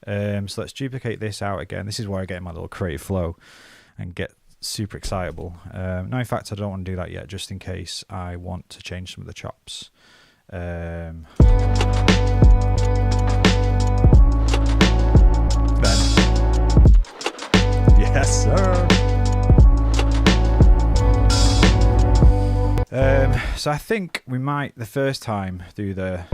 So let's duplicate this out again. This is where I get my little creative flow and get super excitable. No, in fact, I don't want to do that yet, just in case I want to change some of the chops. Then. Yes, sir. So I think we might, the first time, do the...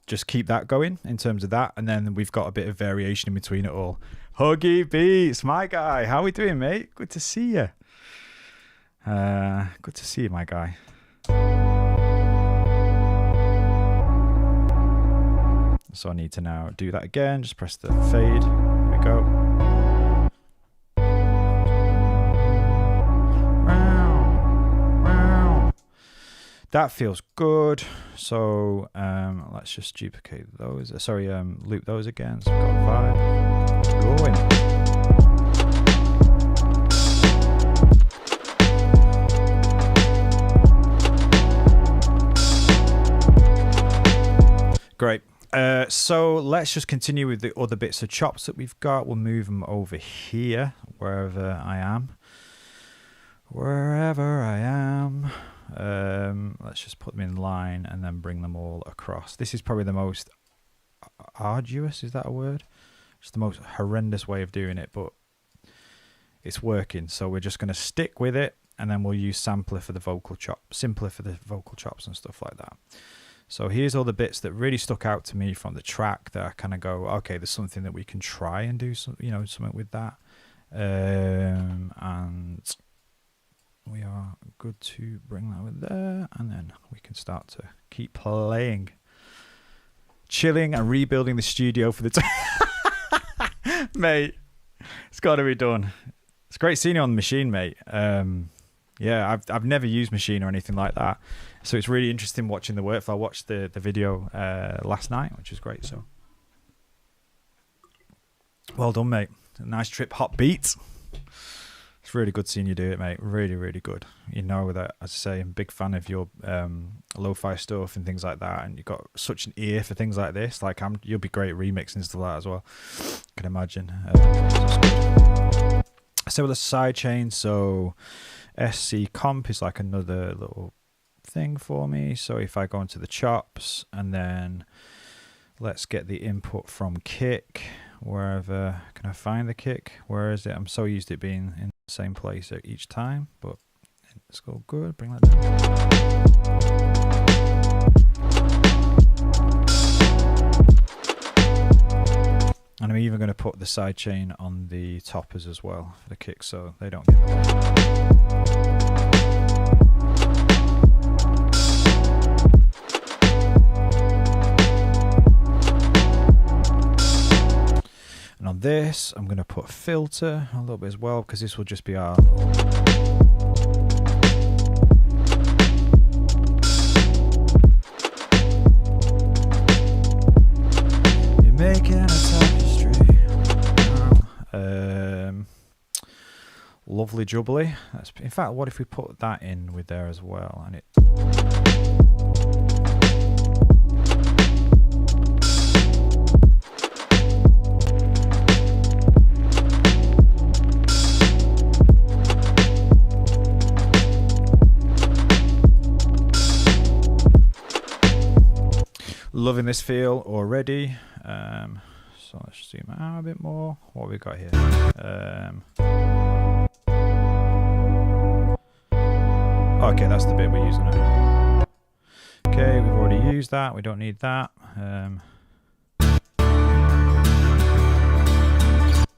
just keep that going in terms of that, and then we've got a bit of variation in between it all. Huggy Beats, my guy, how we doing, mate? Good to see you. Good to see you, my guy. So I need to now do that again. Just press the fade. There we go. That feels good. So let's just duplicate those. Loop those again. So we've got a vibe. Going. Great. So let's just continue with the other bits of chops that we've got. We'll move them over here, wherever I am. Wherever I am. Let's just put them in line and then bring them all across. This is probably the most arduous, is that a word? It's the most horrendous way of doing it, but it's working. So we're just going to stick with it, and then we'll use Simpler for the vocal chops and stuff like that. So here's all the bits that really stuck out to me from the track that I kind of go, okay, there's something that we can try and do some, something with that. And we are good to bring that with there, and then we can start to keep playing, chilling and rebuilding the studio for the mate. It's got to be done. It's great seeing you on the machine, mate. Yeah, I've never used Machine or anything like that, so it's really interesting watching the workflow. I watched the video last night, which is great. So well done, mate. Nice trip, hot beat. It's really good seeing you do it, mate. Really, really good. You know that, as I say, I'm a big fan of your lo-fi stuff and things like that, and you've got such an ear for things like this. Like, you'll be great at remixing stuff like that as well. I can imagine. So with the sidechain, so SC comp is like another little thing for me. So if I go into the chops, and then let's get the input from kick. Wherever can I find the kick? Where is it? I'm so used to it being in the same place each time, but it's all good. Bring that down. And I'm even going to put the sidechain on the toppers as well for the kick, so they don't get in the way. And on this, I'm going to put a filter a little bit as well, because this will just be our... You're making a tapestry. Lovely jubbly. In fact, what if we put that in with there as well? And it... Loving this feel already. So let's zoom out a bit more. What have we got here? Okay, that's the bit we're using it. Okay, we've already used that. We don't need that.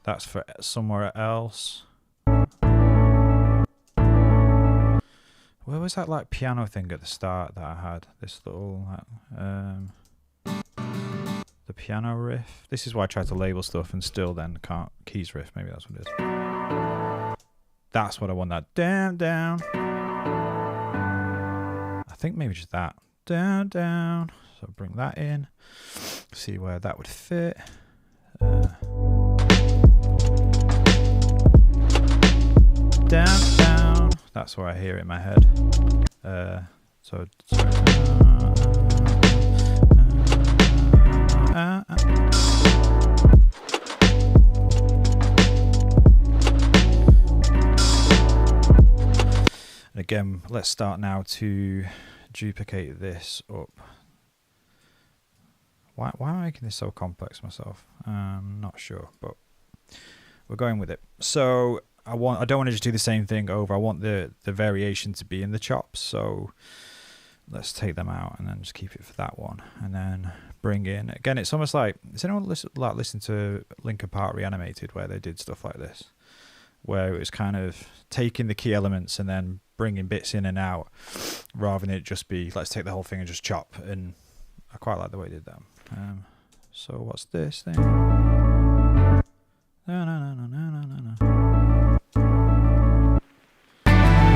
That's for somewhere else. Where was that like piano thing at the start that I had? This little the piano riff. This is why I try to label stuff and still then can't. Keys riff, maybe that's what it is. That's what I want, that down, down. I think maybe just that. Down, down. So bring that in. See where that would fit. Down, down. That's where I hear it in my head. And again, let's start now to duplicate this up. Why am I making this so complex myself? I'm not sure, but we're going with it. So I don't want to just do the same thing over. I want the variation to be in the chops. So let's take them out and then just keep it for that one, and then bring in again. It's almost like, does anyone listen to Linkin Park Reanimated, where they did stuff like this, where it was kind of taking the key elements and then bringing bits in and out, rather than it just be let's take the whole thing and just chop. And I quite like the way they did that. So what's this thing? No, no, no, no, no, no, no, no.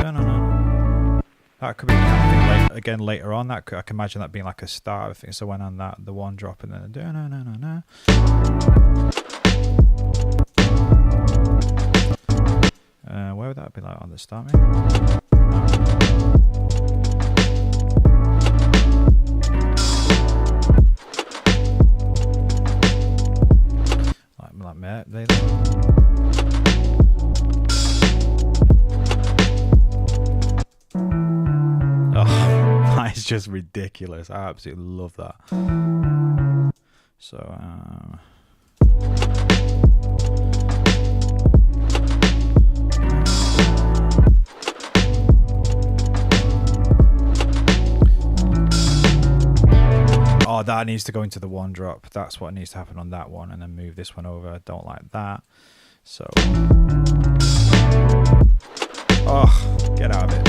No, no, no. That could be kind of thing again later on. I can imagine that being like a start of thing. So when on that, the one drop and then no, no, no, no, no. Where would that be, like on the start? Maybe? Like they. Oh, that is just ridiculous. I absolutely love that. So, oh, that needs to go into the one drop. That's what needs to happen on that one, and then move this one over. I don't like that. So, oh, get out of it.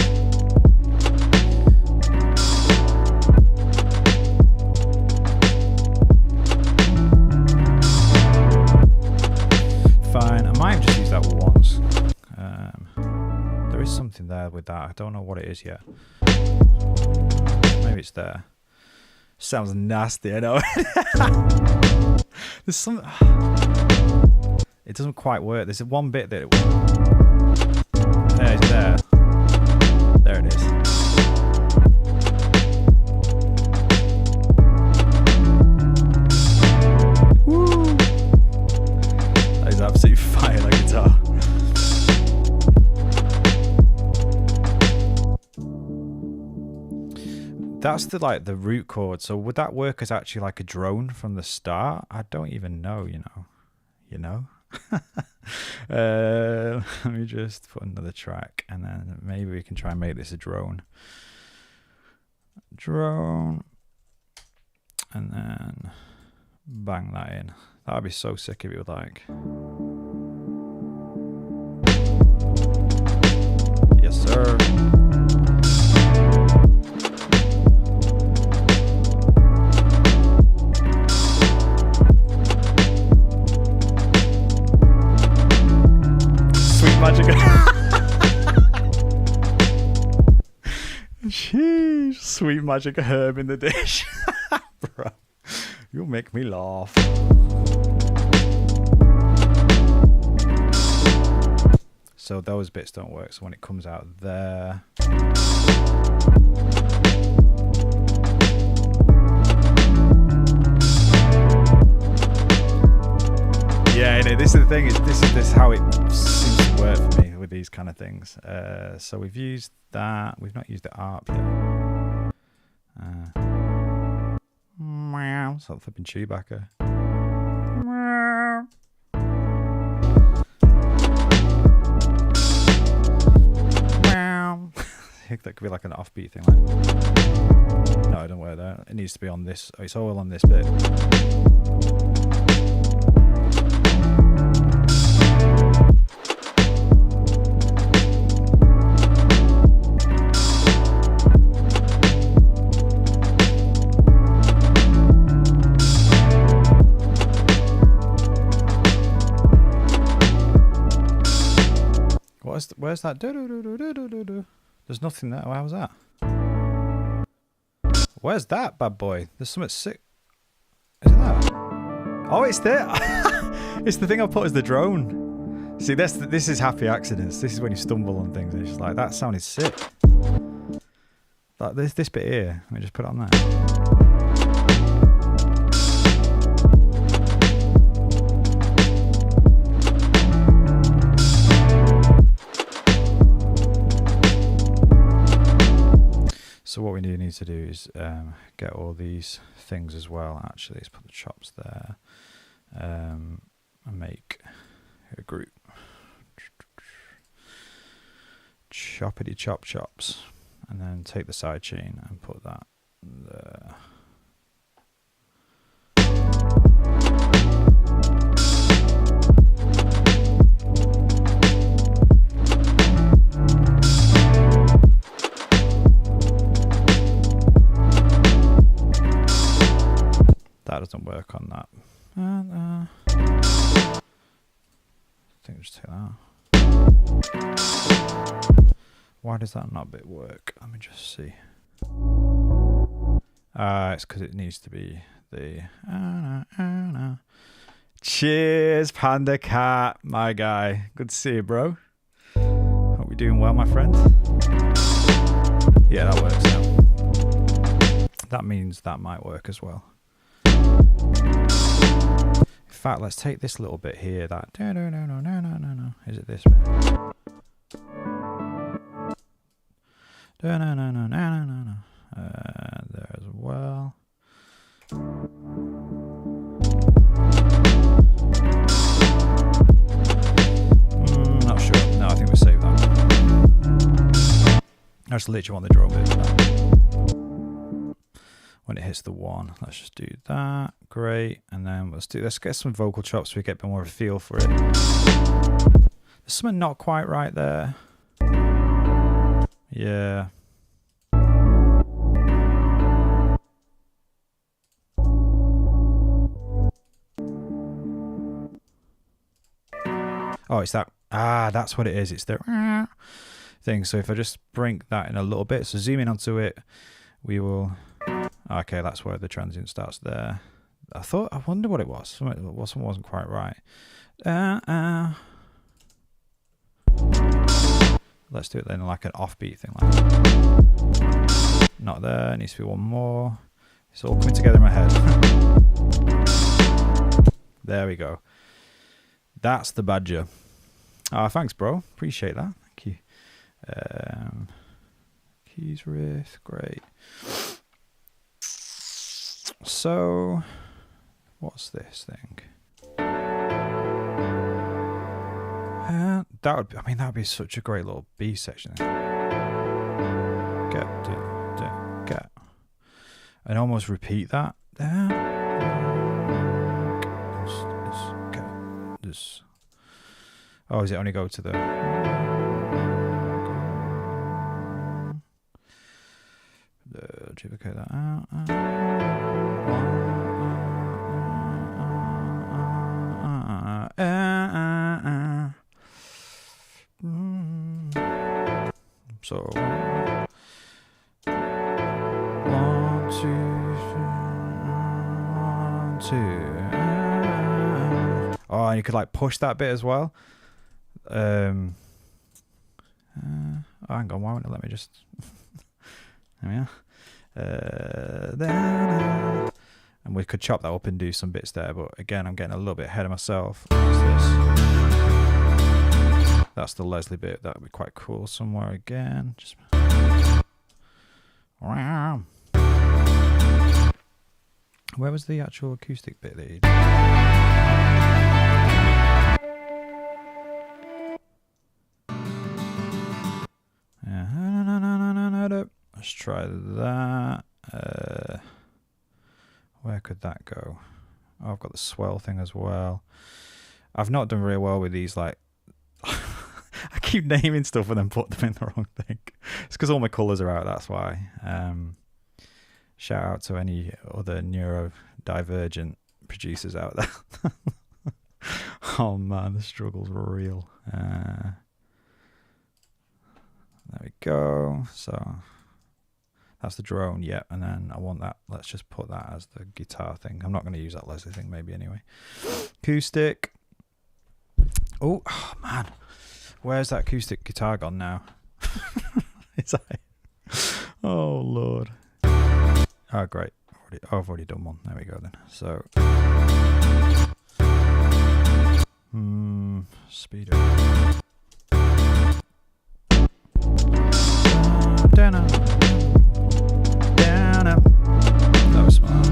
Fine, I might just use that once. There is something there with that. I don't know what it is yet. Maybe it's there. Sounds nasty, I know. There's some. It doesn't quite work. There's one bit that it. It's there. There it is. Woo! That is absolutely fire, that guitar. That's the root chord. So would that work as actually like a drone from the start? I don't even know, you know. Let me just put another track, and then maybe we can try and make this a drone. Drone. And then bang that in. That would be so sick if it was like. Yes, sir. Magic. Sheesh, sweet magic herb in the dish. Bro, you'll make me laugh. So those bits don't work. So when it comes out there. Yeah, this is the thing. This is how it seems to work for me with these kind of things. So we've used that. We've not used the ARP yet. It's like flipping Chewbacca. I think that could be like an offbeat thing. Like, no, it don't work there. It needs to be on this. Oh, it's all on this bit. Where's that? There's nothing there. How was that? Where's that bad boy? There's something sick. Is it that? Oh, it's there. It's the thing I put as the drone. See, this is happy accidents. This is when you stumble on things. And it's just like, that sounded sick. Like this bit here. Let me just put it on there. So what we need to do is get all these things as well. Actually, let's put the chops there and make a group. choppity chop chops, and then take the side chain and put that there. That doesn't work on that. I think we'll just take that. Why does that not bit work? Let me just see. It's because it needs to be the. Cheers, Panda Cat, my guy. Good to see you, bro. Hope you're doing well, my friend. Yeah, that works now. That means that might work as well. In fact, let's take this little bit here. That no. Is it this bit? No. There as well. Not sure. No, I think we save that. I just literally want the drum bit for that. When it hits the 1, let's just do that. Great. And then let's get some vocal chops so we get a bit more of a feel for it. There's something not quite right there. Yeah. Oh, it's that. That's what it is. It's the thing. So if I just bring that in a little bit, so zoom in onto it, we will. Okay, that's where the transient starts there. I wonder what it was. Something wasn't quite right. Let's do it then like an offbeat thing. Like that. Not there. It needs to be one more. It's all coming together in my head. There we go. That's the badger. Thanks, bro. Appreciate that. Thank you. Keys riff. Great. So, what's this thing? That would be such a great little B section. Get, and almost repeat that. Oh, does it only go to the? Duplicate that out. So 1, 2, 1, 2. Oh, and you could like push that bit as well. Hang on, why won't it let me just? There we are. And we could chop that up and do some bits there, but again, I'm getting a little bit ahead of myself. What's this? That's the Leslie bit. That would be quite cool somewhere again. Just where was the actual acoustic bit that he did? Let's try that. Where could that go? Oh, I've got the swell thing as well. I've not done very well with these, like I keep naming stuff and then put them in the wrong thing. It's because all my colours are out, that's why. Shout out to any other neurodivergent producers out there. Oh man, the struggles were real. There we go. So that's the drone, yeah, and then I want that. Let's just put that as the guitar thing. I'm not going to use that Leslie thing, maybe anyway. Acoustic. Oh man, where's that acoustic guitar gone now? Is that? Oh lord. Oh great. I've already done one. There we go then. So speed up. Down up. That was smart.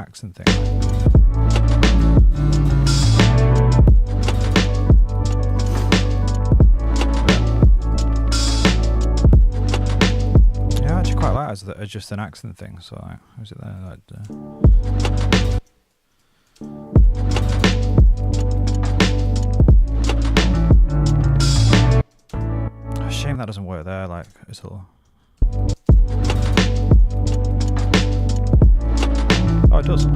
accent thing. Yeah, I actually quite like it as just an accent thing. So like, was it there? Shame that doesn't work there. Like it's a little. Oh, it does.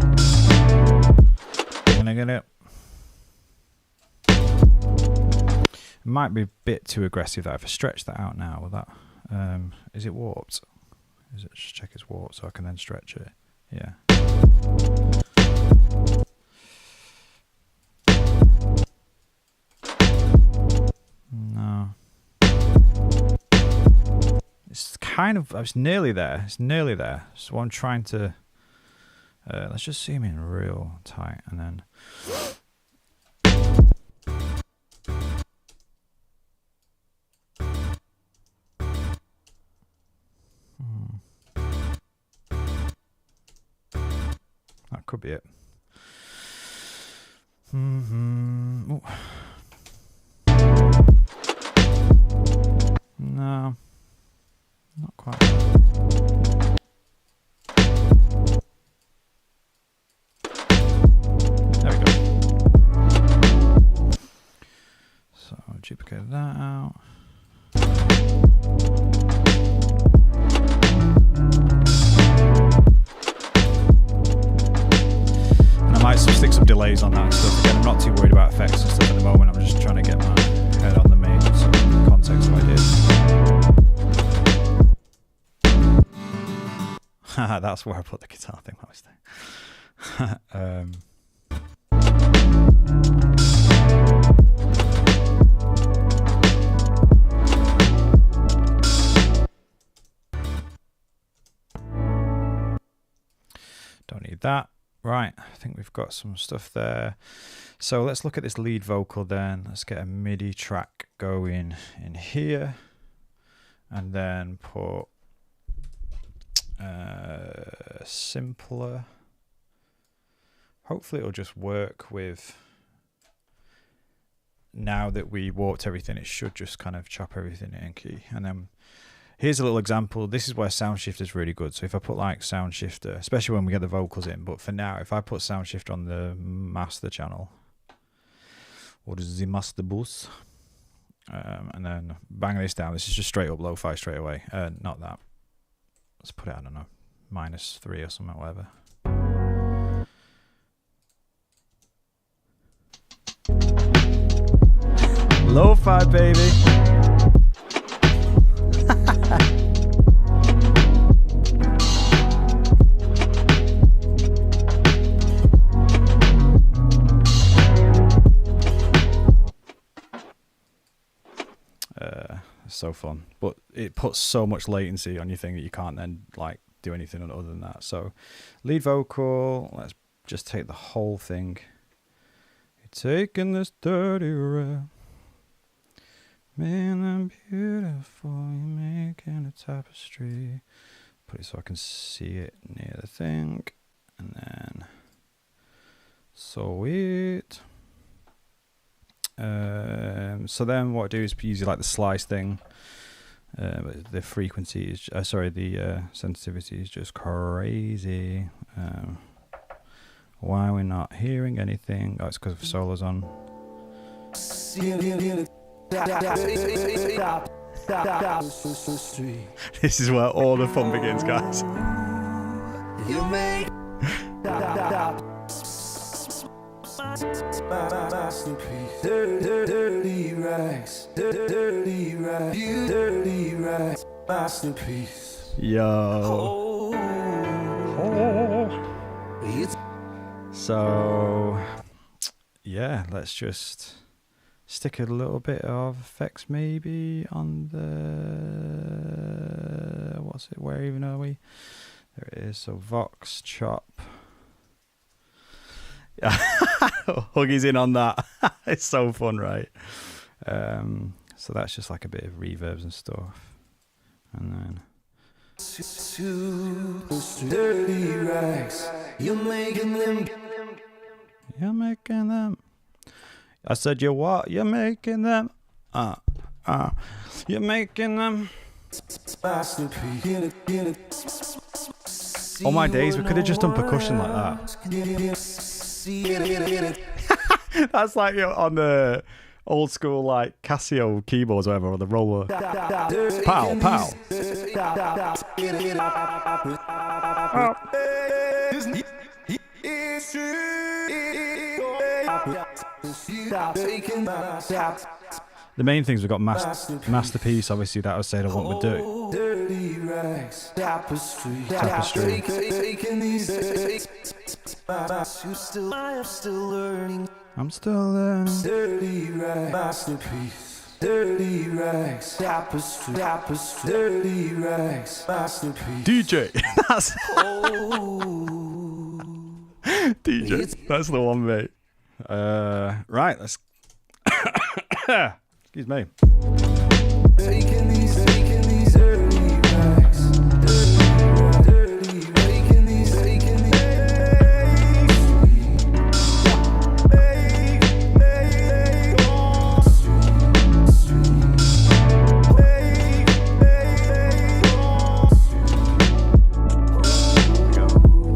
Gonna get it. It might be a bit too aggressive though. If I stretch that out now, will that? Is it warped? Is it? Just check it's warped so I can then stretch it. Yeah. No. It's kind of. It's nearly there. It's nearly there. So I'm trying to. Let's just zoom in real tight and then. That could be it. Ooh. No, not quite. There we go. So duplicate that out. And I might stick some delays on that stuff. Again, I'm not too worried about effects and stuff at the moment. I'm just trying to get my head on the main sort of context of ideas. That's where I put the guitar thing. That was don't need that. Right, I think we've got some stuff there. So let's look at this lead vocal then. Let's get a MIDI track going in here. And then put simpler. Hopefully it'll just work with, now that we warped everything, it should just kind of chop everything in key. And then here's a little example. This is where sound shifter is really good. So if I put like sound shifter, especially when we get the vocals in, but for now, if I put sound shifter on the master channel, or the master bus, and then bang this down, this is just straight up lo-fi straight away. Not that. Let's put it, I don't know, -3 or something, whatever. Lo-fi, baby. So fun, but it puts so much latency on your thing that you can't then like do anything other than that. So lead vocal, let's just take the whole thing. You're taking this dirty rap, man, I'm beautiful, you're making a tapestry. Put it so I can see it near the thing, and then sweet. So then what I do is use like the slice thing. The frequency is the sensitivity is just crazy. Why we're not hearing anything? Oh, it's because of solos on. This is where all the fun begins, guys. You make dirty rags, dirty rags, dirty rags, masterpiece. Yo. So yeah, let's just stick a little bit of effects maybe on the, what's it, where even are we? There it is. So Vox chop. Huggy's in on that. It's so fun, right? So that's just like a bit of reverbs and stuff, and then Dirty rags, you're making them. You're making them. I said, you what? You're making them. You're making them. All my days, we could have just done percussion like that. That's like on the old school like Casio keyboards or whatever, or the roller. Pow, pow. The main things we've got Masterpiece, obviously that was said I want to do. Dirty rags, Tapestry. I'm still learning. I'm still learning. Dirty rags, masterpiece. Dirty rags, Tapestry. Dirty rags, masterpiece. DJ. That's DJ. That's the one, mate. Right, let's. Excuse me. Making these dirty rags. Dirty, making these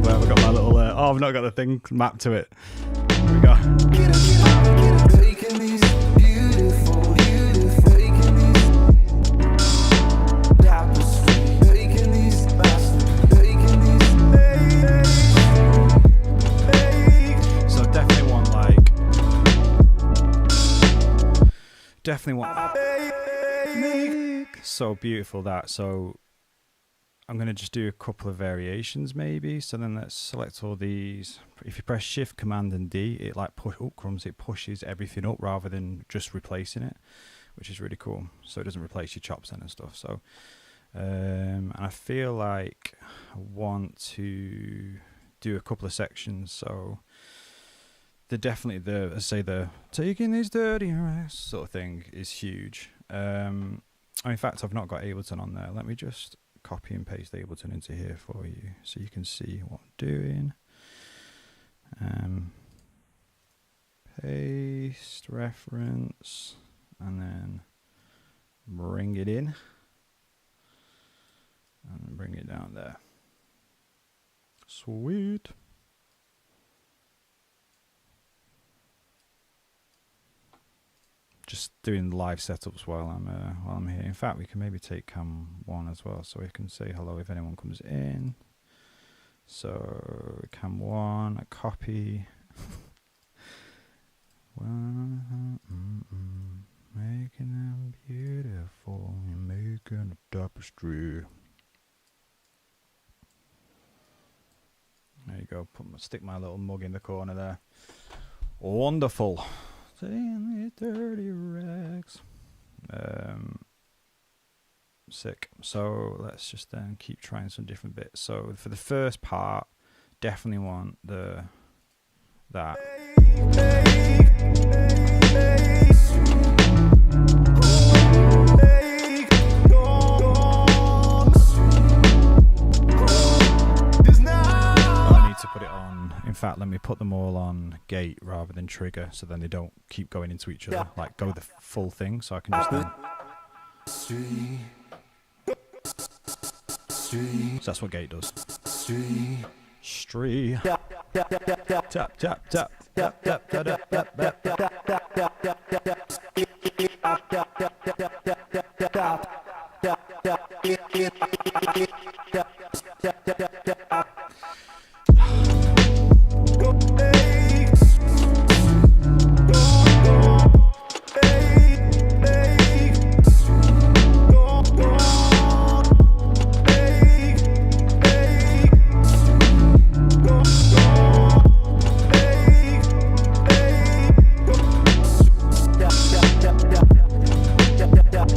Well, we've got my little. Oh, I've not got the thing mapped to it. Here we go. making these beautiful. Definitely want so beautiful that. So I'm going to just do a couple of variations maybe. So then let's select all these. If you press Shift, Command and D, it like it pushes everything up rather than just replacing it, which is really cool. So it doesn't replace your chops and stuff. So and I feel like I want to do a couple of sections. So the definitely the taking these dirty rags sort of thing is huge. In fact, I've not got Ableton on there. Let me just copy and paste Ableton into here for you so you can see what I'm doing. Paste reference and then bring it in and bring it down there. Sweet. Just doing live setups while I'm here. In fact, we can maybe take cam 1 as well, so we can say hello if anyone comes in. So cam 1, a copy. Making them beautiful, you're making a tapestry. There you go. Stick my little mug in the corner there. Wonderful. Saying these dirty rags. Sick. So let's just then keep trying some different bits. So for the first part, definitely want that. To put it on, in fact, let me put them all on gate rather than trigger, so then they don't keep going into each other, like go the full thing, so I can just then. So that's what gate does. Stree. Tap tap tap tap tap tap tap tap.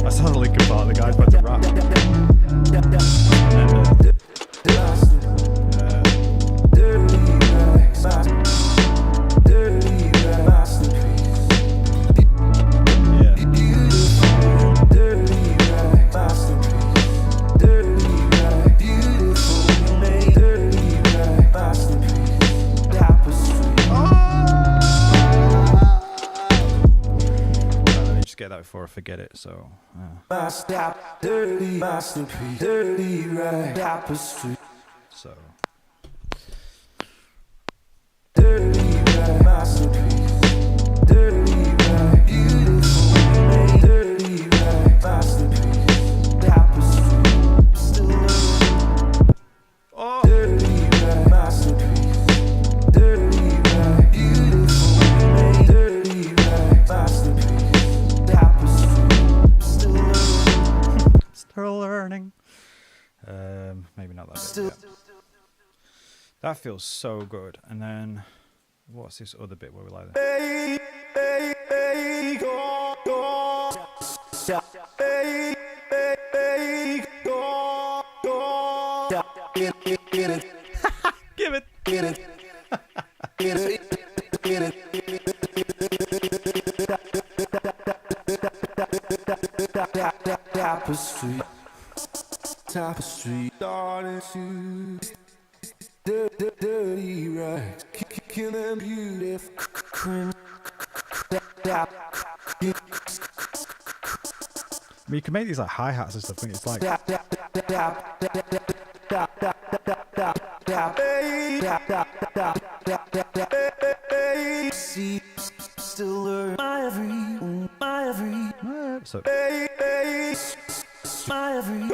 That's how the Linkin Park, the guy's about to rap. And then that before I forget it. So. Dirty masterpiece, dirty rag, tapestry. So. Dirty rag, masterpiece, dirty rag, beautiful, made. Dirty rag, masterpiece, tapestry. Still learning. Oh. Dirty rag, masterpiece, dirty rag, beautiful, made. Dirty rag, masterpiece, tapestry. Still learning. Still learning. Maybe not that bit. Yeah. That feels so good. And then, what's this other bit where we like that? Give it. Tapestry, tapestry, starting to dirty rags, kicking them beautiful. I mean, you can make these like hi-hats and stuff, and it's like... Still learn my every So, my every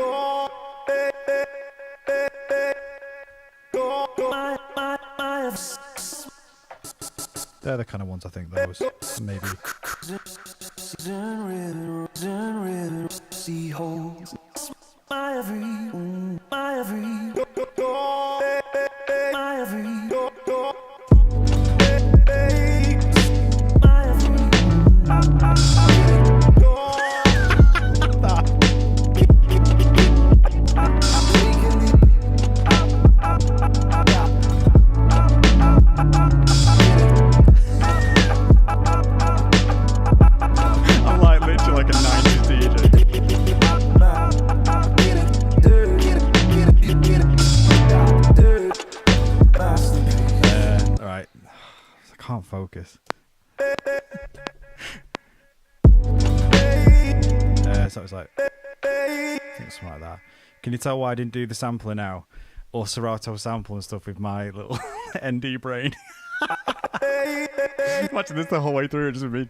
they're the kind of ones I think those, maybe. See holes. My every my every I'm like literally like a 90s DJ. Alright. I can't focus. So it's like, I think something like that. Can you tell why I didn't do the sampler now? Or Serato sample and stuff with my little ND brain? Imagine this the whole way through, just with me.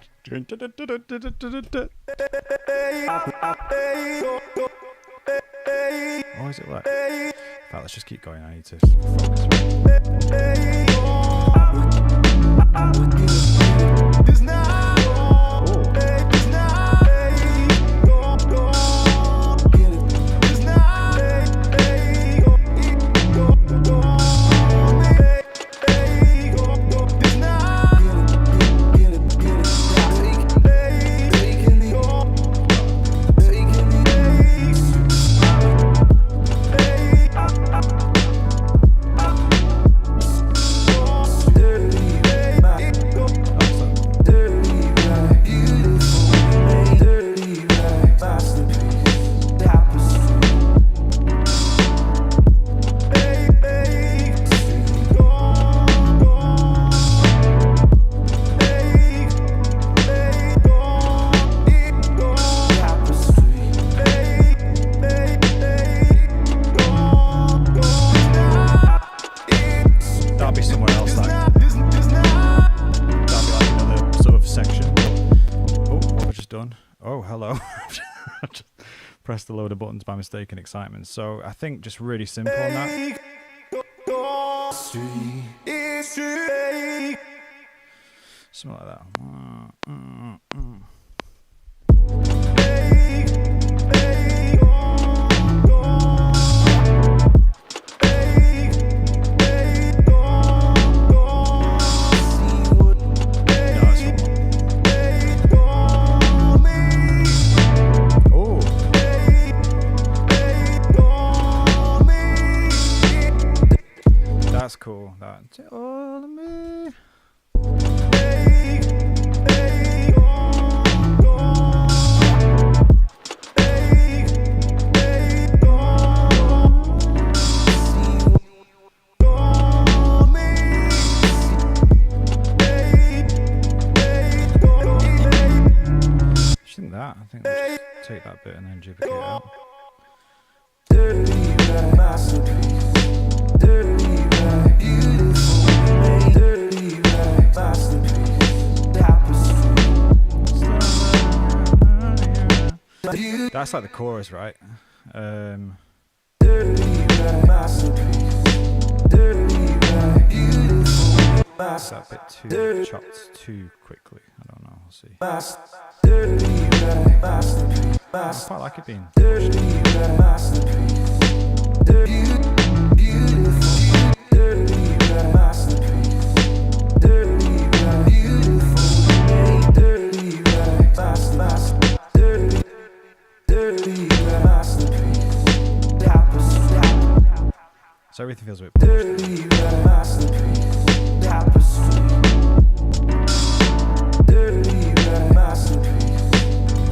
Oh, is it like? In fact, let's just keep going. I need to focus. Pressed a load of buttons by mistake and excitement. So I think just really simple on that. Something like that. That's cool. That's all of me. I think that. think we'll just take that bit and then duplicate it out. That's like the chorus, right? Is that bit too chopped too quickly? I don't know. We'll see. I quite like it being pushed. So everything feels a bit pushed.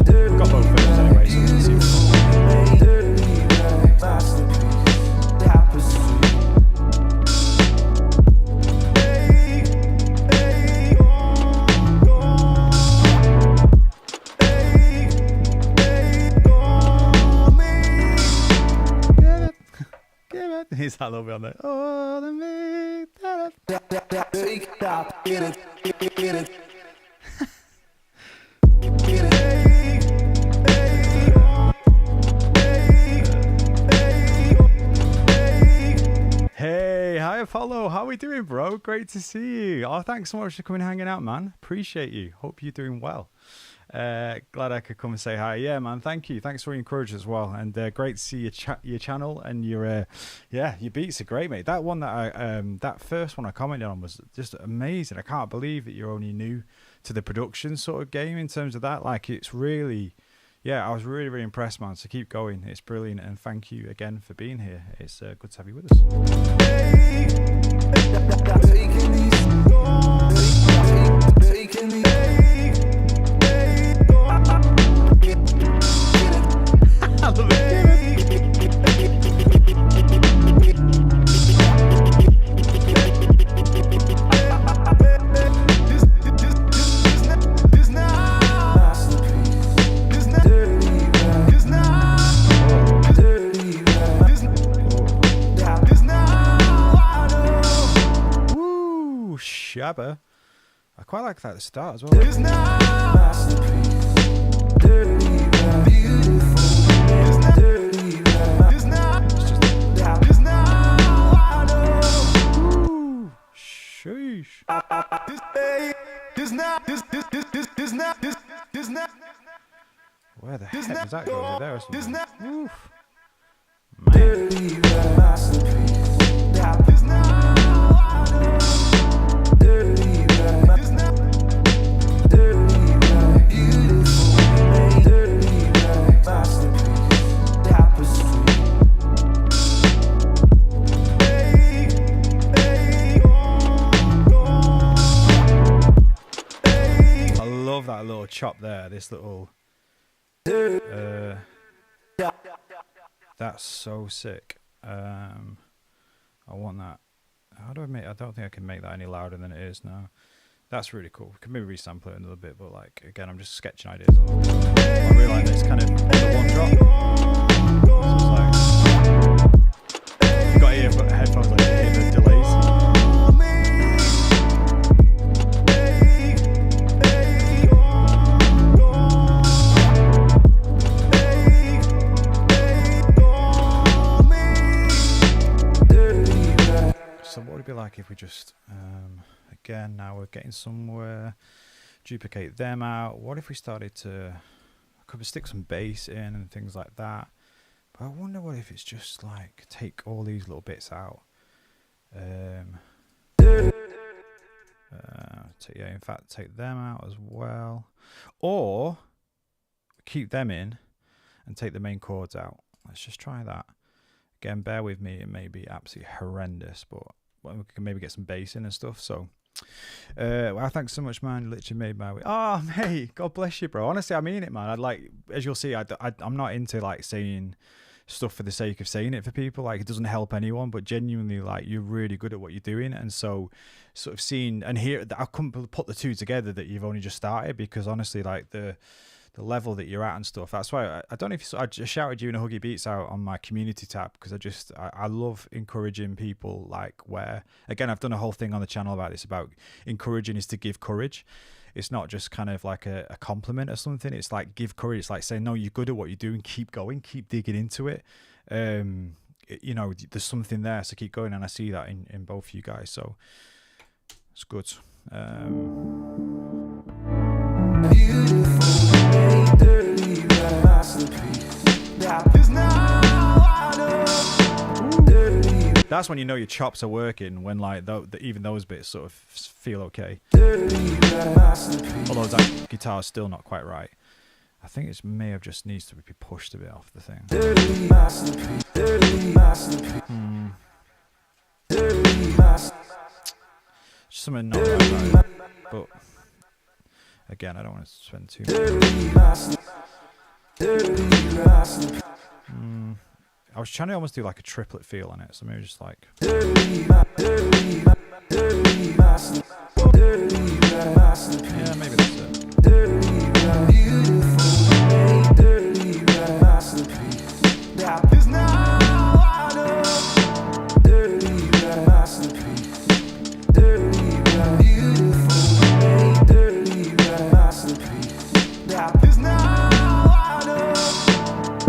We've got both versions anyway, so we can see he's that little bit on there. Oh, the me. Get it. Hey, hi Apollo. How are we doing, bro? Great to see you. Oh, thanks so much for coming and hanging out, man. Appreciate you. Hope you're doing well. Glad I could come and say hi. Yeah, man, thank you. Thanks for your encouragement as well, and great to see your channel and your your beats are great, mate. That one that I that first one I commented on was just amazing. I can't believe that you're only new to the production sort of game in terms of that. Like, it's really, yeah, I was really, really impressed, man. So keep going. It's brilliant, and thank you again for being here. It's good to have you with us. I love it. Woo, Shabba. I quite like that at the start as well. Sheesh. Where the heck does that go? Is it there or something? Oof. I love that little chop there. This little. That's so sick. I want that. How do I make? I don't think I can make that any louder than it is now. That's really cool. We can maybe resample it a little bit, but like again, I'm just sketching ideas. I realise it's kind of the one drop. So it's like you've got headphones like you hear the delays. So what would it be like if we just, again, now we're getting somewhere, duplicate them out. What if we started to, I could stick some bass in and things like that. But I wonder what if it's just like, take all these little bits out. Yeah, in fact, take them out as well. Or keep them in and take the main chords out. Let's just try that. Again, bear with me, it may be absolutely horrendous, but we can maybe get some bass in and stuff. So well, thanks so much, man. Literally made my way. Oh, mate, God bless you, bro. Honestly, I mean it, man. I'd like, as you'll see, I'm not into like saying stuff for the sake of saying it for people. Like, it doesn't help anyone, but genuinely, like, you're really good at what you're doing. And so sort of seeing and hear that, I couldn't put the two together that you've only just started, because honestly, like the the level that you're at and stuff. That's why I don't know if you saw, I just shouted you and Huggy Beats out on my community tab, because I love encouraging people, like, where, again, I've done a whole thing on the channel about this, about encouraging is to give courage. It's not just kind of like a compliment or something. It's like give courage. It's like saying, no, you're good at what you're doing. Keep going. Keep digging into it. You know, there's something there, so keep going. And I see that in both of you guys. So it's good. That's when you know your chops are working, when like even those bits sort of feel okay. Although that guitar's still not quite right. I think it may have just needs to be pushed a bit off the thing. Something not right, but again, I don't want to spend too much. I was trying to almost do like a triplet feel on it, so maybe just like. Yeah, maybe that's it.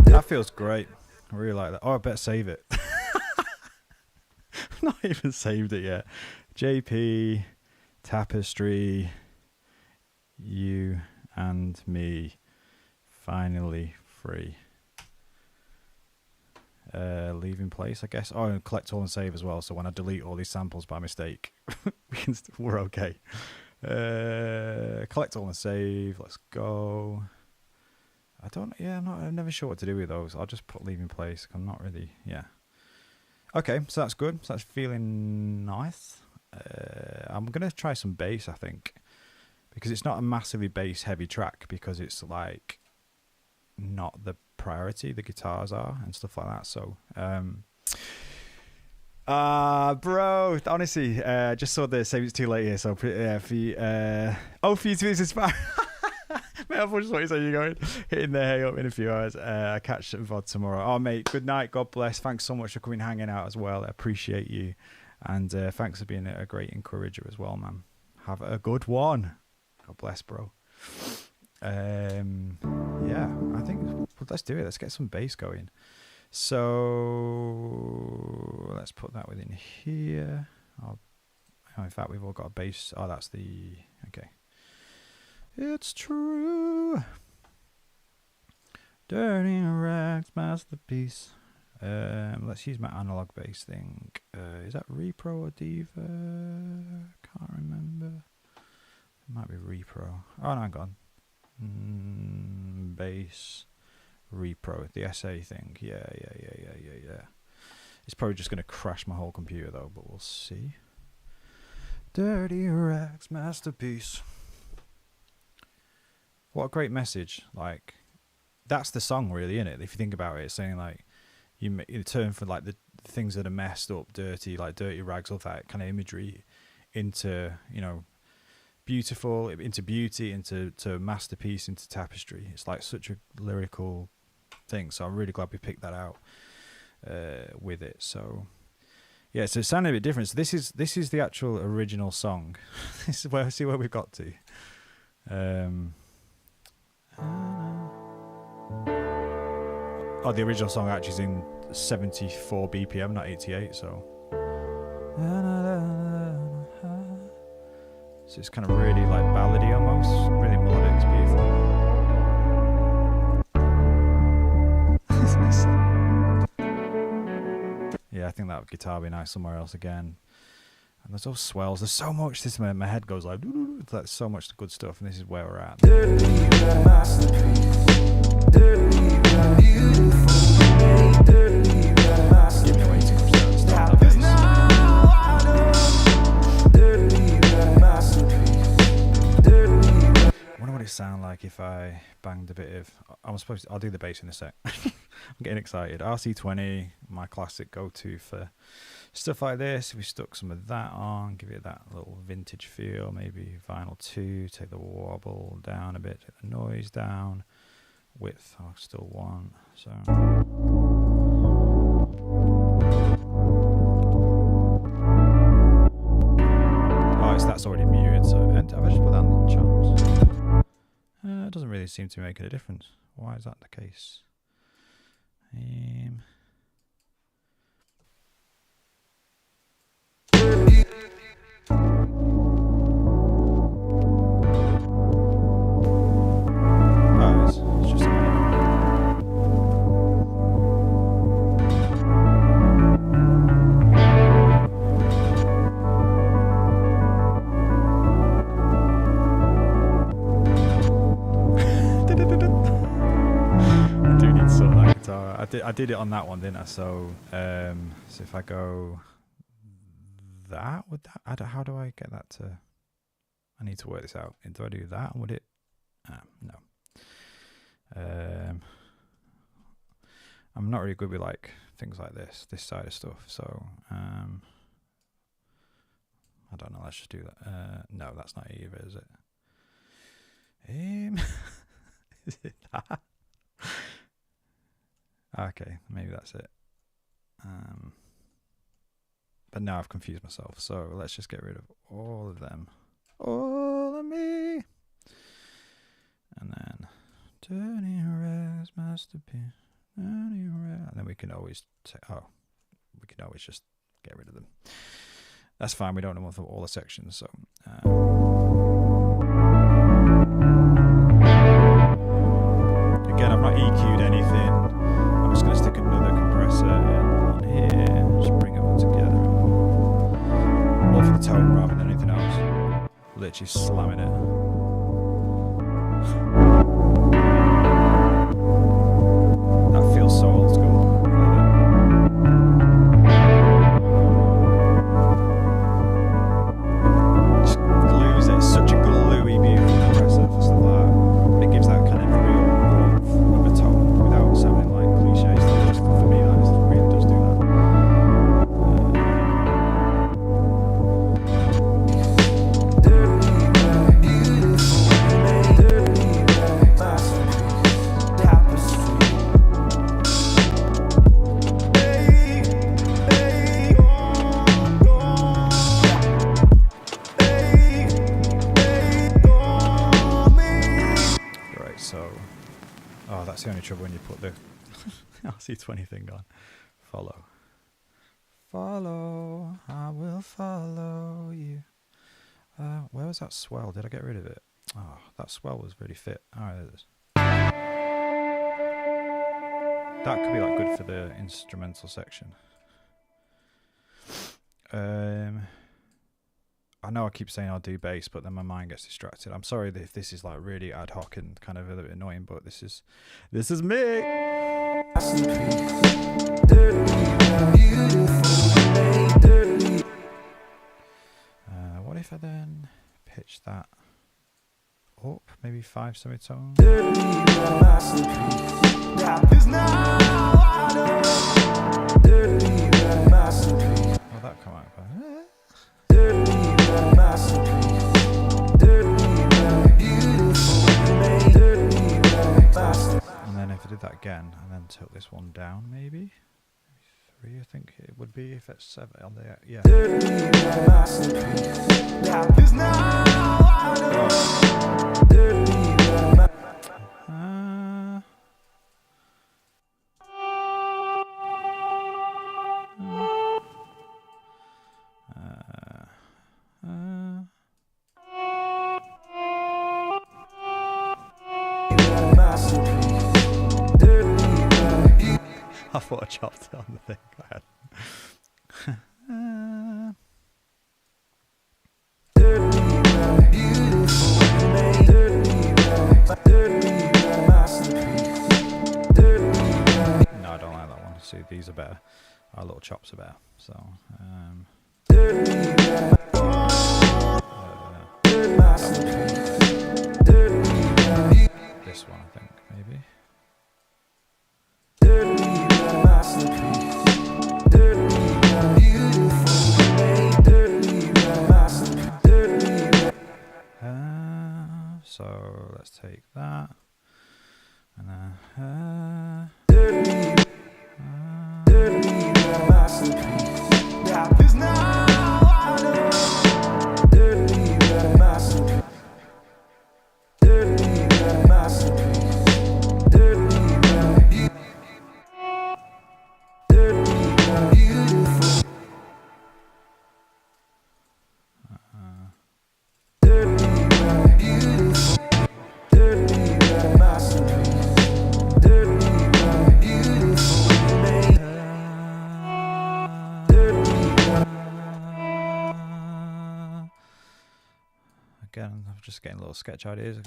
That feels great. I really like that. Oh, I better save it. I've not even saved it yet. JP, Tapestry, you and me, finally free. Leave in place, I guess. Oh, and collect all and save as well. So when I delete all these samples by mistake, we're okay. Collect all and save. Let's go. I'm never sure what to do with those. I'll just put leave in place. I'm not really, yeah. Okay, so that's good. So that's feeling nice. I'm going to try some bass, I think, because it's not a massively bass heavy track, because it's like not the priority. The guitars are and stuff like that. So, bro, honestly, just saw the Save It's Too Late here. So, for you to be inspired. Mate, I just want to say you're going hitting the hay up in a few hours. I catch the VOD tomorrow. Oh, mate, good night. God bless. Thanks so much for coming hanging out as well. I appreciate you. And thanks for being a great encourager as well, man. Have a good one. God bless, bro. Yeah, I think let's do it. Let's get some bass going. So let's put that within here. In fact, we've all got a bass. Oh, that's the... Okay. It's true. Dirty Rags masterpiece. Let's use my analog bass thing. Is that Repro or Diva? Can't remember. It might be Repro. Oh no, hang on. Bass Repro, the SA thing. Yeah. It's probably just going to crash my whole computer though, but we'll see. Dirty Rags masterpiece. What a great message. Like, that's the song really, isn't it? If you think about it, it's saying like, you turn from like the things that are messed up, dirty, like dirty rags, all that kind of imagery into, you know, beautiful, into beauty, into masterpiece, into tapestry. It's like such a lyrical thing. So I'm really glad we picked that out with it. So yeah, so it sounded a bit different. So this is the actual original song. This is where we've got to. Oh, the original song actually is in 74 BPM, not 88, so it's kind of really like ballady almost, really melodic, it's beautiful. Yeah, I think that guitar would be nice somewhere else again. And there's those swells, there's so much, my head goes like, there's so much good stuff, and this is where we're at. Giving away too much there at the start of the bass. I wonder what it sound like if I banged a bit of... I'll do the bass in a sec. I'm getting excited. RC20, my classic go-to for stuff like this. If we stuck some of that on, give it that little vintage feel, maybe vinyl 2, take the wobble down a bit, take the noise down, width I still want, so that's already muted, so and have I just put that on the charts? It doesn't really seem to be making a difference. Why is that the case? It's just I did it on that one, didn't I? So, so if I go that, would that? How do I get that to? I need to work this out. Do I do that? Would it? No. I'm not really good with like things like this side of stuff. So, I don't know. Let's just do that. No, that's not either, is it? Is it that? Okay, maybe that's it. But now I've confused myself, so let's just get rid of all of them. All of me! And then, turning res masterpiece, turning res. And then we can always say, we can always just get rid of them. That's fine, we don't know all the sections, so. Again, I've not EQ'd anything. I'm just going to stick another compressor on here, just bring it all together. More for the tone rather than anything else. Literally slamming it. That feels so old school. Just glues it. It's such a gluey, beautiful compressor for stuff like that. It gives that kind of real warmth of a tone without sounding like cliche stuff. Just for me, that really does do that. Right, so that's the only trouble when you put the RC20 thing on. Follow, I will follow you. Where was that swell? Did I get rid of it? Oh, that swell was really fit. Alright, there it is. That could be like good for the instrumental section. I know I keep saying I'll do bass, but then my mind gets distracted. I'm sorry if this is like really ad hoc and kind of a little bit annoying, but this is me. What if I then pitch that up, maybe 5 semitones? Will that come out? And then if I did that again, and then tilt this one down, maybe 3, I think it would be if it's 7 on there. Yeah. I thought I chopped it on the thing. Go ahead. No, I don't like that one. See, these are better. Our little chops are better. So, this one, I think, maybe. So let's take that. And then again, I'm just getting little sketch ideas.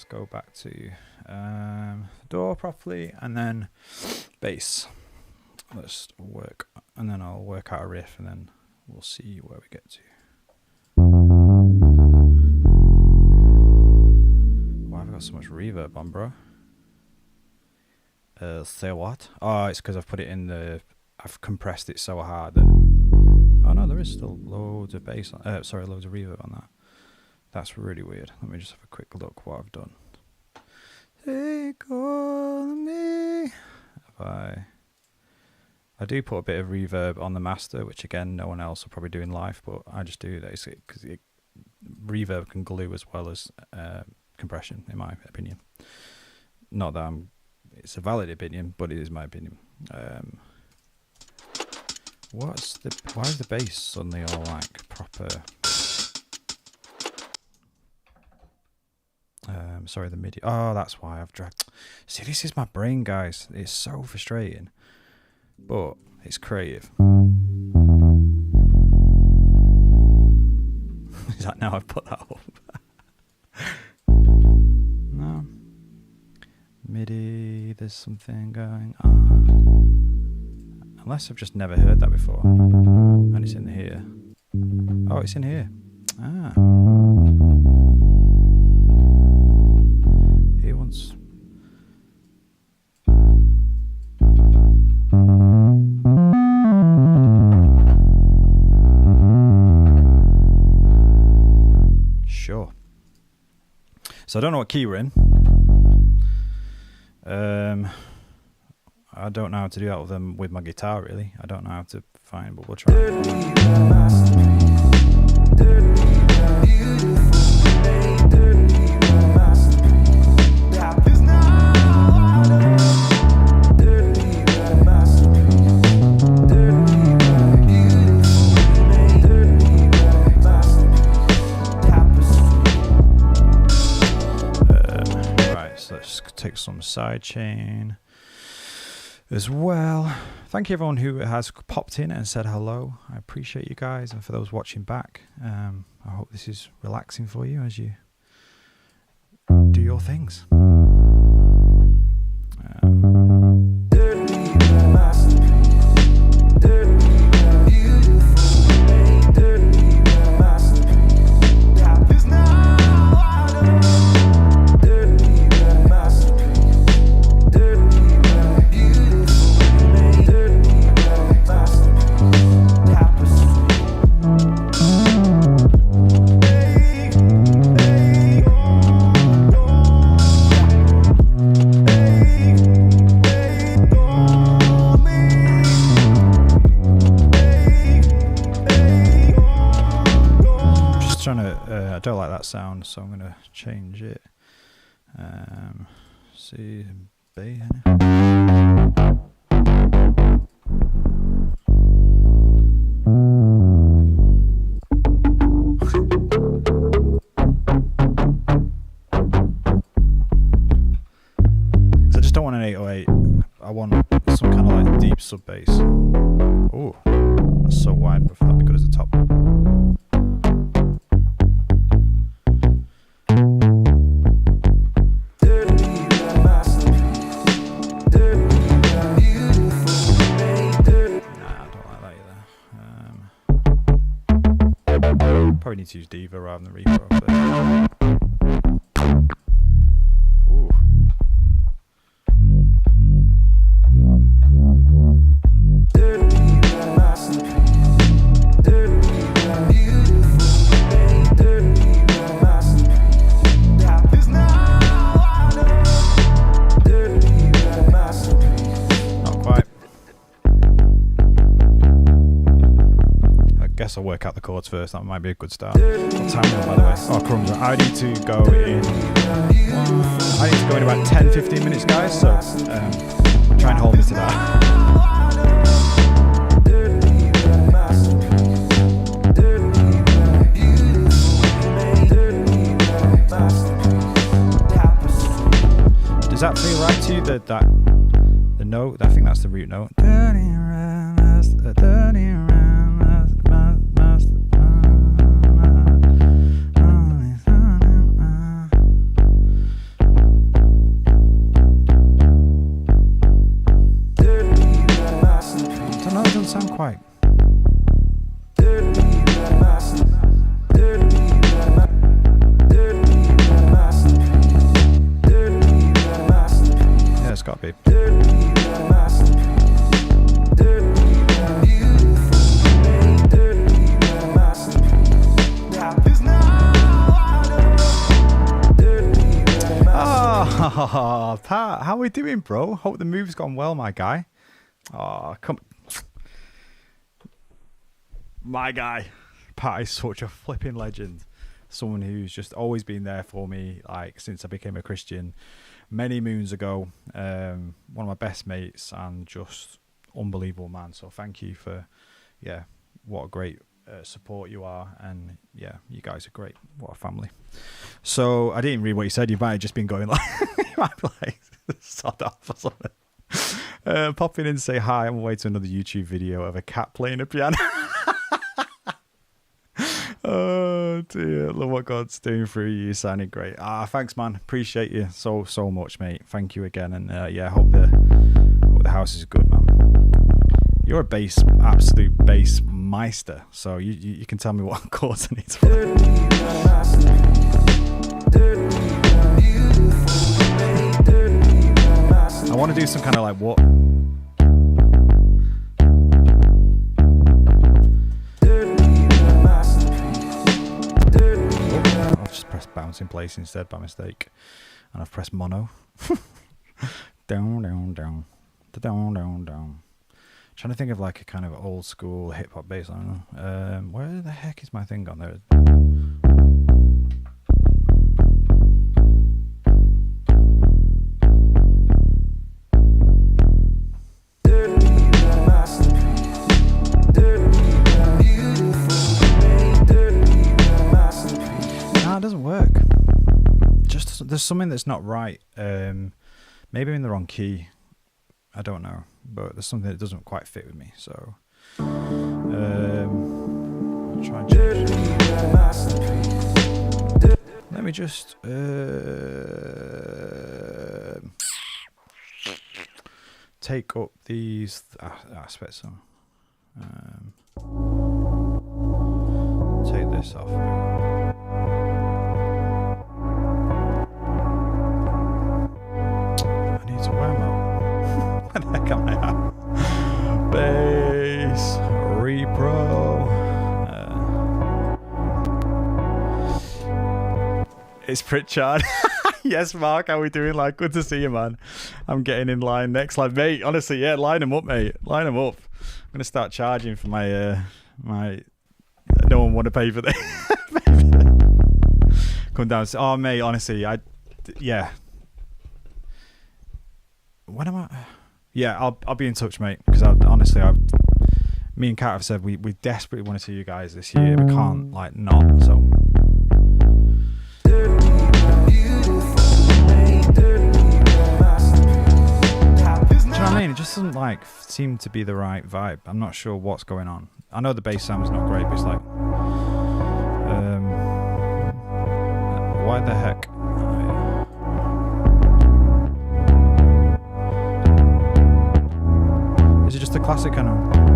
Go back to door properly, and then bass. Let's work, and then I'll work out a riff, and then we'll see where we get to. Why have I got so much reverb on, bro? Say what? Oh, it's because I've put it in I've compressed it so hard that. Oh no, there is still loads of bass. Sorry, loads of reverb on that. That's really weird. Let me just have a quick look what I've done. Take all of me. I do put a bit of reverb on the master, which again no one else will probably do in live, but I just do that because reverb can glue as well as compression, in my opinion. Not that it's a valid opinion, but it is my opinion. Why is the bass suddenly all like proper? Sorry, the MIDI. Oh, that's why I've dragged. See, this is my brain, guys. It's so frustrating, but it's creative. Is that now I've put that up? No. MIDI, there's something going on. Unless I've just never heard that before. And it's in here. Oh, it's in here. Ah. He wants... Sure. So I don't know what key we're in. I don't know how to do that with my guitar, really. I don't know how to find, but we'll try. Right, so let's take some sidechain as well. Thank you everyone who has popped in and said hello. I appreciate you guys, and for those watching back, I hope this is relaxing for you as you do your things. I don't like that sound, so I'm going to change it. C, B. I just don't want an 808. I want some kind of like deep sub bass. Oh, that's so wide, but that'd be good as a top. Probably need to use Diva rather than Reaper. Ooh. I'll work out the chords first. That might be a good start. What time is it, by the way? Oh, crumbs. I need to go in. I need to go in about 10-15 minutes, guys. So try and hold me to that. Does that feel right to you? The note? I think that's the root note. Sound quite. Yeah, it's got to be. Oh, Pat, how are we doing, bro? Hope the move's gone well, my guy. Oh, come. My guy, Pat is such a flipping legend. Someone who's just always been there for me, like since I became a Christian many moons ago. One of my best mates and just unbelievable man. So thank you for, yeah, what a great support you are. And yeah, you guys are great. What a family. So I didn't read what you said. You might have just been going like, you might be like, sod off or something. Pop in and say hi. I'm away to another YouTube video of a cat playing a piano. Oh dear, look what God's doing through you. You sounded great. Thanks, man. Appreciate you so much, mate. Thank you again, and yeah, hope the house is good, man. You're a absolute bass meister, so you can tell me what chords I need to play. I want to do some kind of like what. Bounce in place instead by mistake, and I've pressed mono. down. Trying to think of like a kind of old school hip hop bass. I don't know. Where the heck is my thing on there? No, it doesn't work. Just there's something that's not right. Maybe I'm in the wrong key. I don't know, but there's something that doesn't quite fit with me. So I'll try and change it. Let me just take up these aspects. So take this off. I need to wear them. Where the heck am I at? Bass Repro. It's Pritchard. Yes, Mark, how we doing? Like, good to see you, man. I'm getting in line next. Like, mate, honestly, yeah, line them up, mate. Line them up. I'm gonna start charging for my my. No one want to pay for this. Come down. Oh, mate, honestly, yeah. When am I? Yeah, I'll be in touch, mate. Because honestly, me and Kat have said we desperately want to see you guys this year. We can't like not. So. Trying to mean? It just doesn't like seem to be the right vibe. I'm not sure what's going on. I know the bass sound's not great, but it's like, why the heck? Is it just a classic kind of?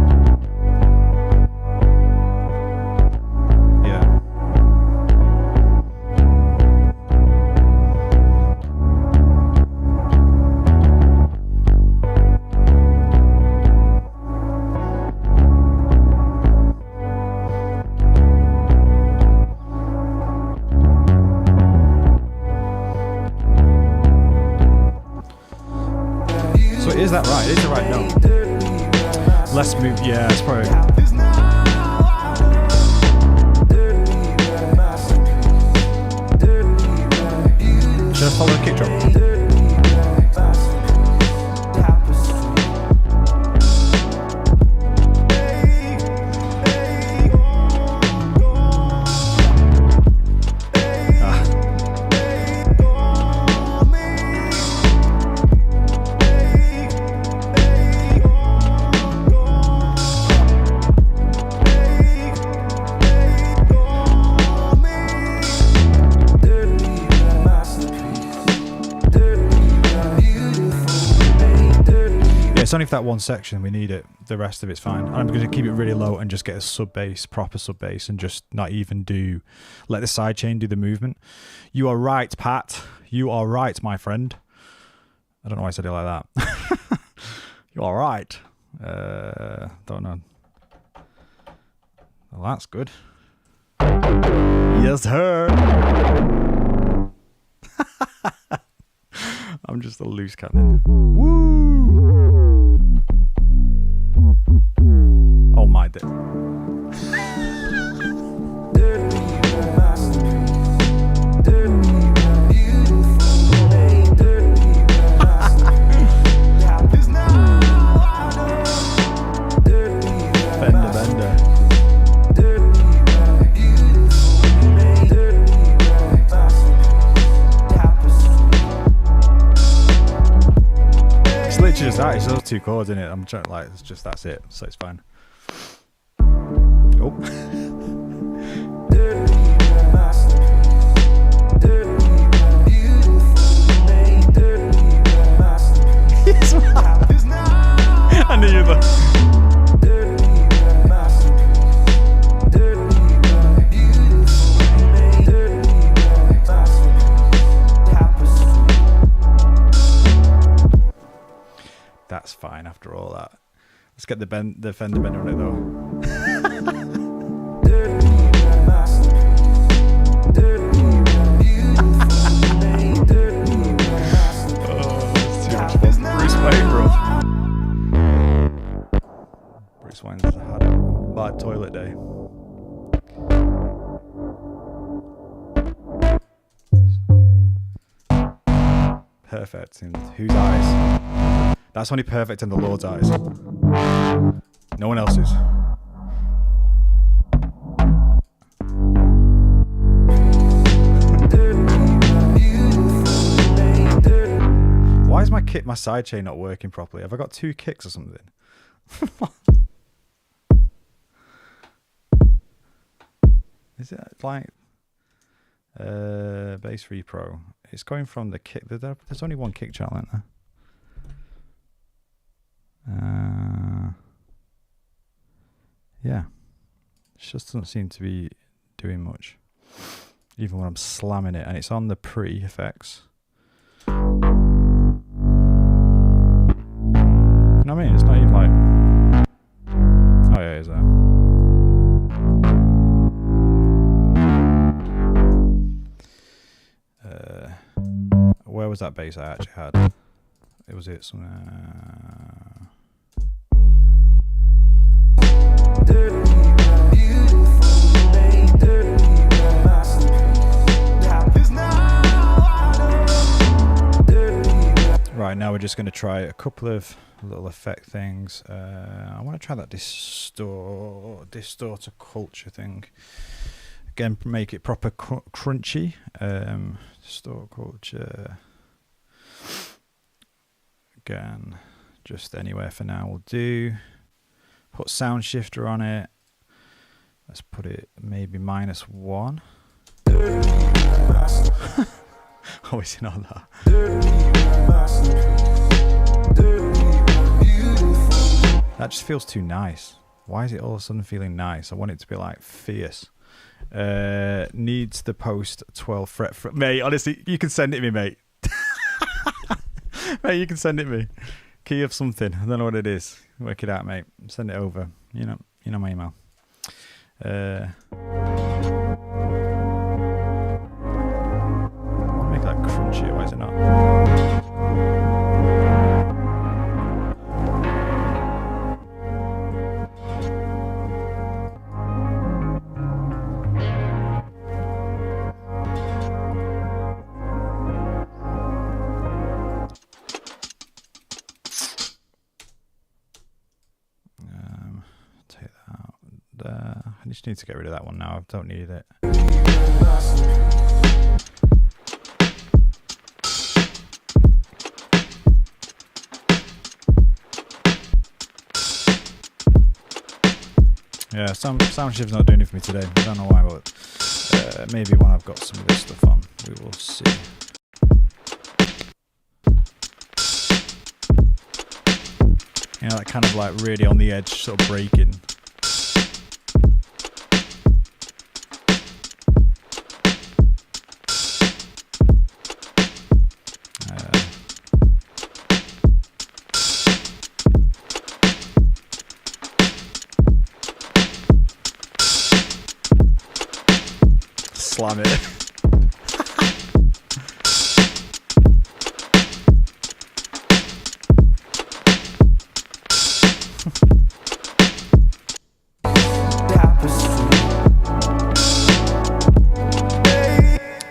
Is that right? It is the right note. Let's move. Yeah, it's probably. Should I follow the kick drum? It's only for that one section we need it. The rest of it's fine. I'm going to keep it really low and just get a sub bass, proper sub bass, and just not even let the sidechain do the movement. You are right, Pat. You are right, my friend. I don't know why I said it like that. You are right. Don't know. Well, that's good. Yes, sir. I'm just a loose cannon. Woo! Oh my day. Bender. It's literally just that. It's those two chords in it. I'm trying like it's just that's it. So it's fine. Oh. I knew you were. That's fine after all that. Let's get the fender bender on it though. Bruce Wayne's had a bad toilet day. Perfect in whose eyes? That's only perfect in the Lord's eyes. No one else's. Why is my sidechain not working properly? Have I got two kicks or something? Is it like bass repro? It's going from the kick. There's only one kick channel, isn't there? Yeah, it just doesn't seem to be doing much, even when I'm slamming it, and it's on the pre effects. You know what I mean? It's not even like. Oh yeah, it's there. Where was that bass I actually had? It was it somewhere. Right, now we're just going to try a couple of little effect things. I want to try that distorter culture thing. Again, make it proper crunchy. Distort culture. Again, just anywhere for now will do. Put sound shifter on it. Let's put it maybe -1. Oh, is it not that? That just feels too nice. Why is it all of a sudden feeling nice? I want it to be like fierce. Needs the post 12 fret. Mate, honestly, you can send it me, mate. Mate, you can send it me. Key of something. I don't know what it is. Work it out, mate. Send it over. You know my email. I'll make that crunchy. Why is it not? I just need to get rid of that one now. I don't need it. Yeah, sound shift's not doing it for me today. I don't know why, but maybe when I've got some of this stuff on, we will see. You know, that kind of like really on the edge, sort of breaking. Slam it.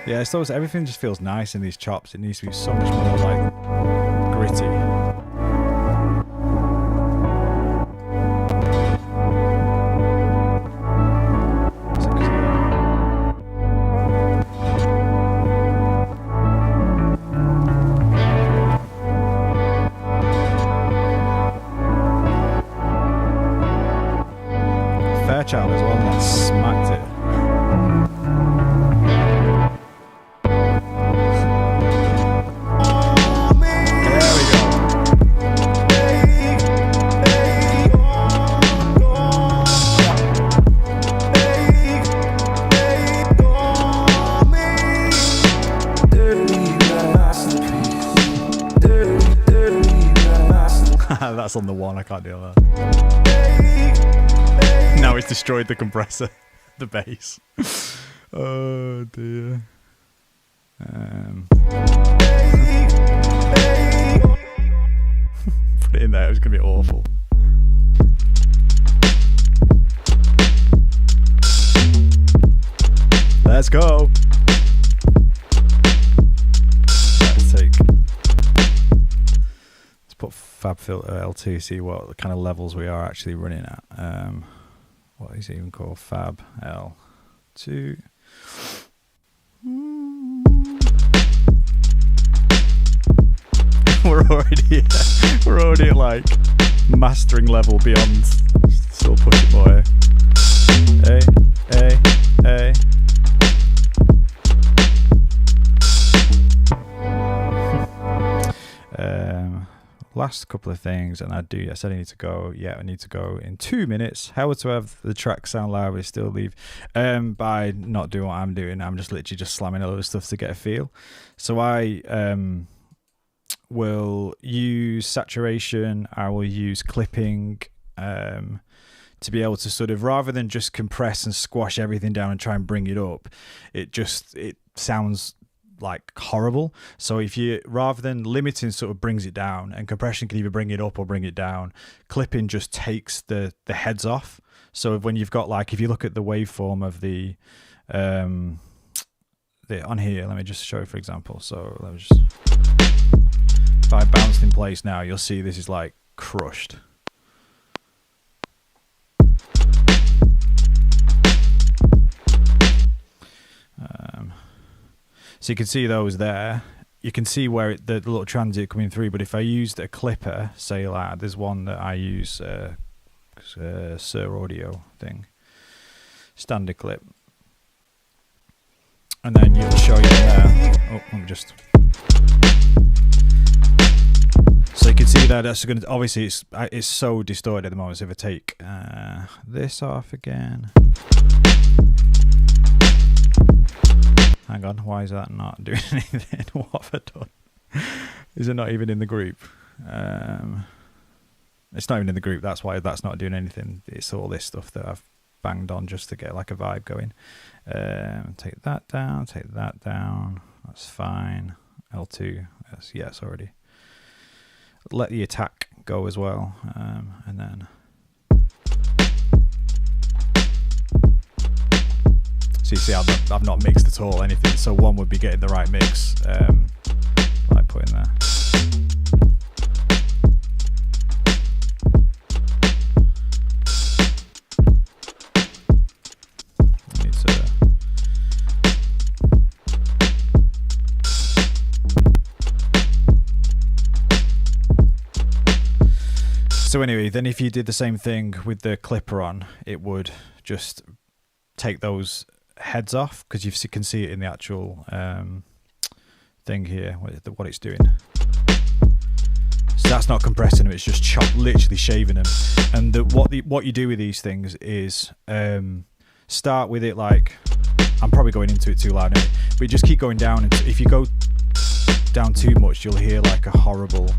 Yeah, so everything just feels nice in these chops. It needs to be so much more like gritty. Fairchild as well, that smacked it. That's on the one, I can't deal with that. Now it's destroyed the compressor, the bass. Oh dear. Put it in there, it's gonna be awful. Let's go. Put Fab Filter L2, see what kind of levels we are actually running at. What is it even called? Fab L2. We're already at like mastering level beyond. Still pushing more. Hey. Last couple of things, and I said I need to go. Yeah, I need to go in 2 minutes. How to have the track sound loud but still leave by not doing what I'm doing. I'm just literally just slamming a load of stuff to get a feel. So I will use saturation. I will use clipping to be able to sort of, rather than just compress and squash everything down and try and bring it up, it sounds like horrible. So if you, rather than limiting, sort of brings it down, and compression can either bring it up or bring it down, clipping just takes the heads off. So when you've got, like, if you look at the waveform of the on here, let me just show you for example. So let me just, if I bounced in place now, you'll see this is like crushed. So you can see those there. you can see where the little transit coming through. But if I used a clipper, say like there's one that I use, Sir Audio thing, standard clip, and then you'll show you there. Oh, let me just. So you can see that that's going to, obviously it's so distorted at the moment. So if I take this off again, hang on, why is that not doing anything? What have I done? Is it not even in the group? It's not even in the group. That's why that's not doing anything. It's all this stuff that I've banged on just to get like a vibe going. Take that down. Take that down. That's fine. L2. Yes, already. Let the attack go as well, and then so you see I've not mixed at all anything, so one would be getting the right mix, like putting there. Need to So anyway, then if you did the same thing with the clipper on, it would just take those heads off, because you can see it in the actual thing here, what it's doing. So that's not compressing them, it's just literally shaving them. And what you do with these things is start with it like, I'm probably going into it too loud now, but you just keep going down, and if you go down too much, you'll hear like a horrible...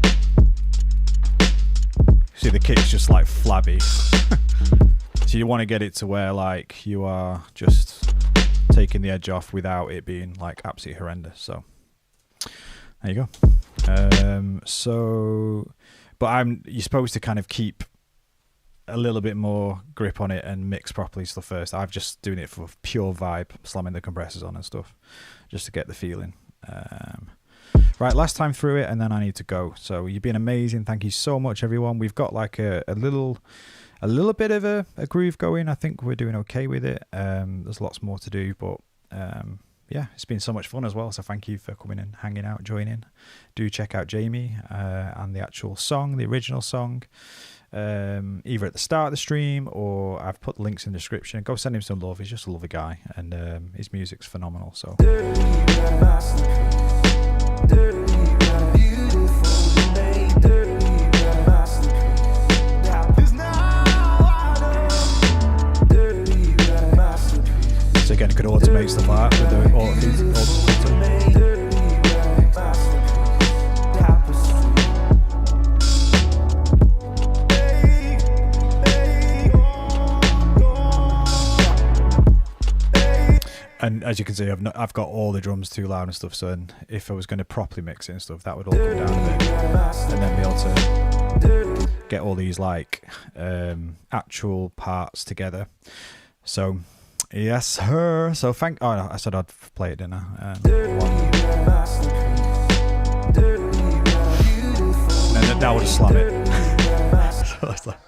See, the kick's just like flabby. So you want to get it to where like you are just taking the edge off without it being like absolutely horrendous. So there you go. You're supposed to kind of keep a little bit more grip on it and mix properly stuff first. I'm just doing it for pure vibe, slamming the compressors on and stuff, just to get the feeling. Right, last time through it, and then I need to go. So you've been amazing. Thank you so much, everyone. We've got like a little bit of a groove going. I think we're doing okay with it. There's lots more to do, but yeah, it's been so much fun as well. So thank you for coming and hanging out, joining. Do check out Jamie and the actual song, the original song, either at the start of the stream, or I've put links in the description. Go send him some love. He's just a lovely guy, and his music's phenomenal. So. So again, you could automate stuff like that with the And as you can see, I've got all the drums too loud and stuff. So if I was going to properly mix it and stuff, that would all come down a bit, and then be able to get all these like actual parts together. So yes, sir. So I said I'd play it, didn't I? And that would have slammed it. So it's like.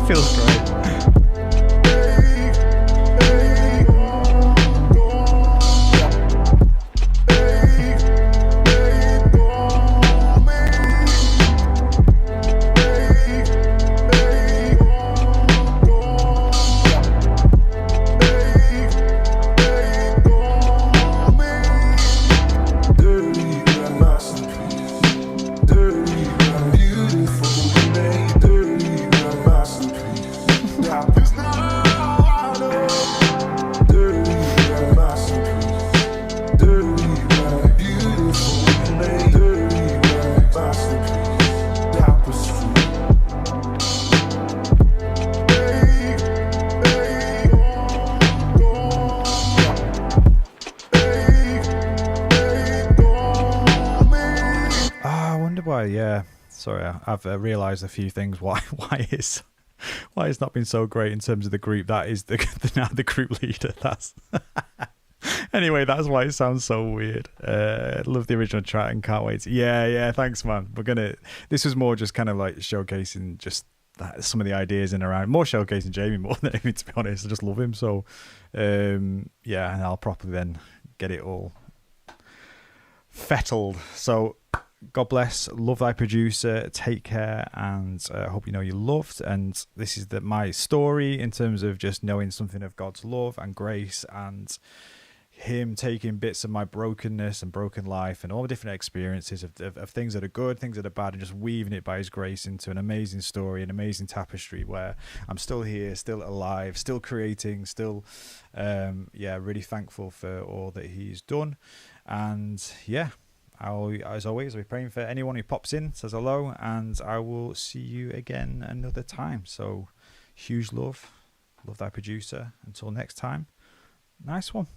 Feels great. Sorry, I've realised a few things why it's not been so great in terms of the group. That is now the group leader. That's anyway. That's why it sounds so weird. Love the original track and can't wait. Yeah. Thanks, man. This was more just kind of like showcasing just some of the ideas in around, more showcasing Jamie more than anything, to be honest. I just love him. So yeah, and I'll properly then get it all fettled. So God bless, love thy producer, take care, and hope you know you're loved. And this is my story in terms of just knowing something of God's love and grace, and him taking bits of my brokenness and broken life and all the different experiences of things that are good, things that are bad, and just weaving it by his grace into an amazing story, an amazing tapestry where I'm still here, still alive, still creating, still really thankful for all that he's done. And yeah, as always, I'll be praying for anyone who pops in, says hello, and I will see you again another time. So huge love thy producer. Until next time, nice one.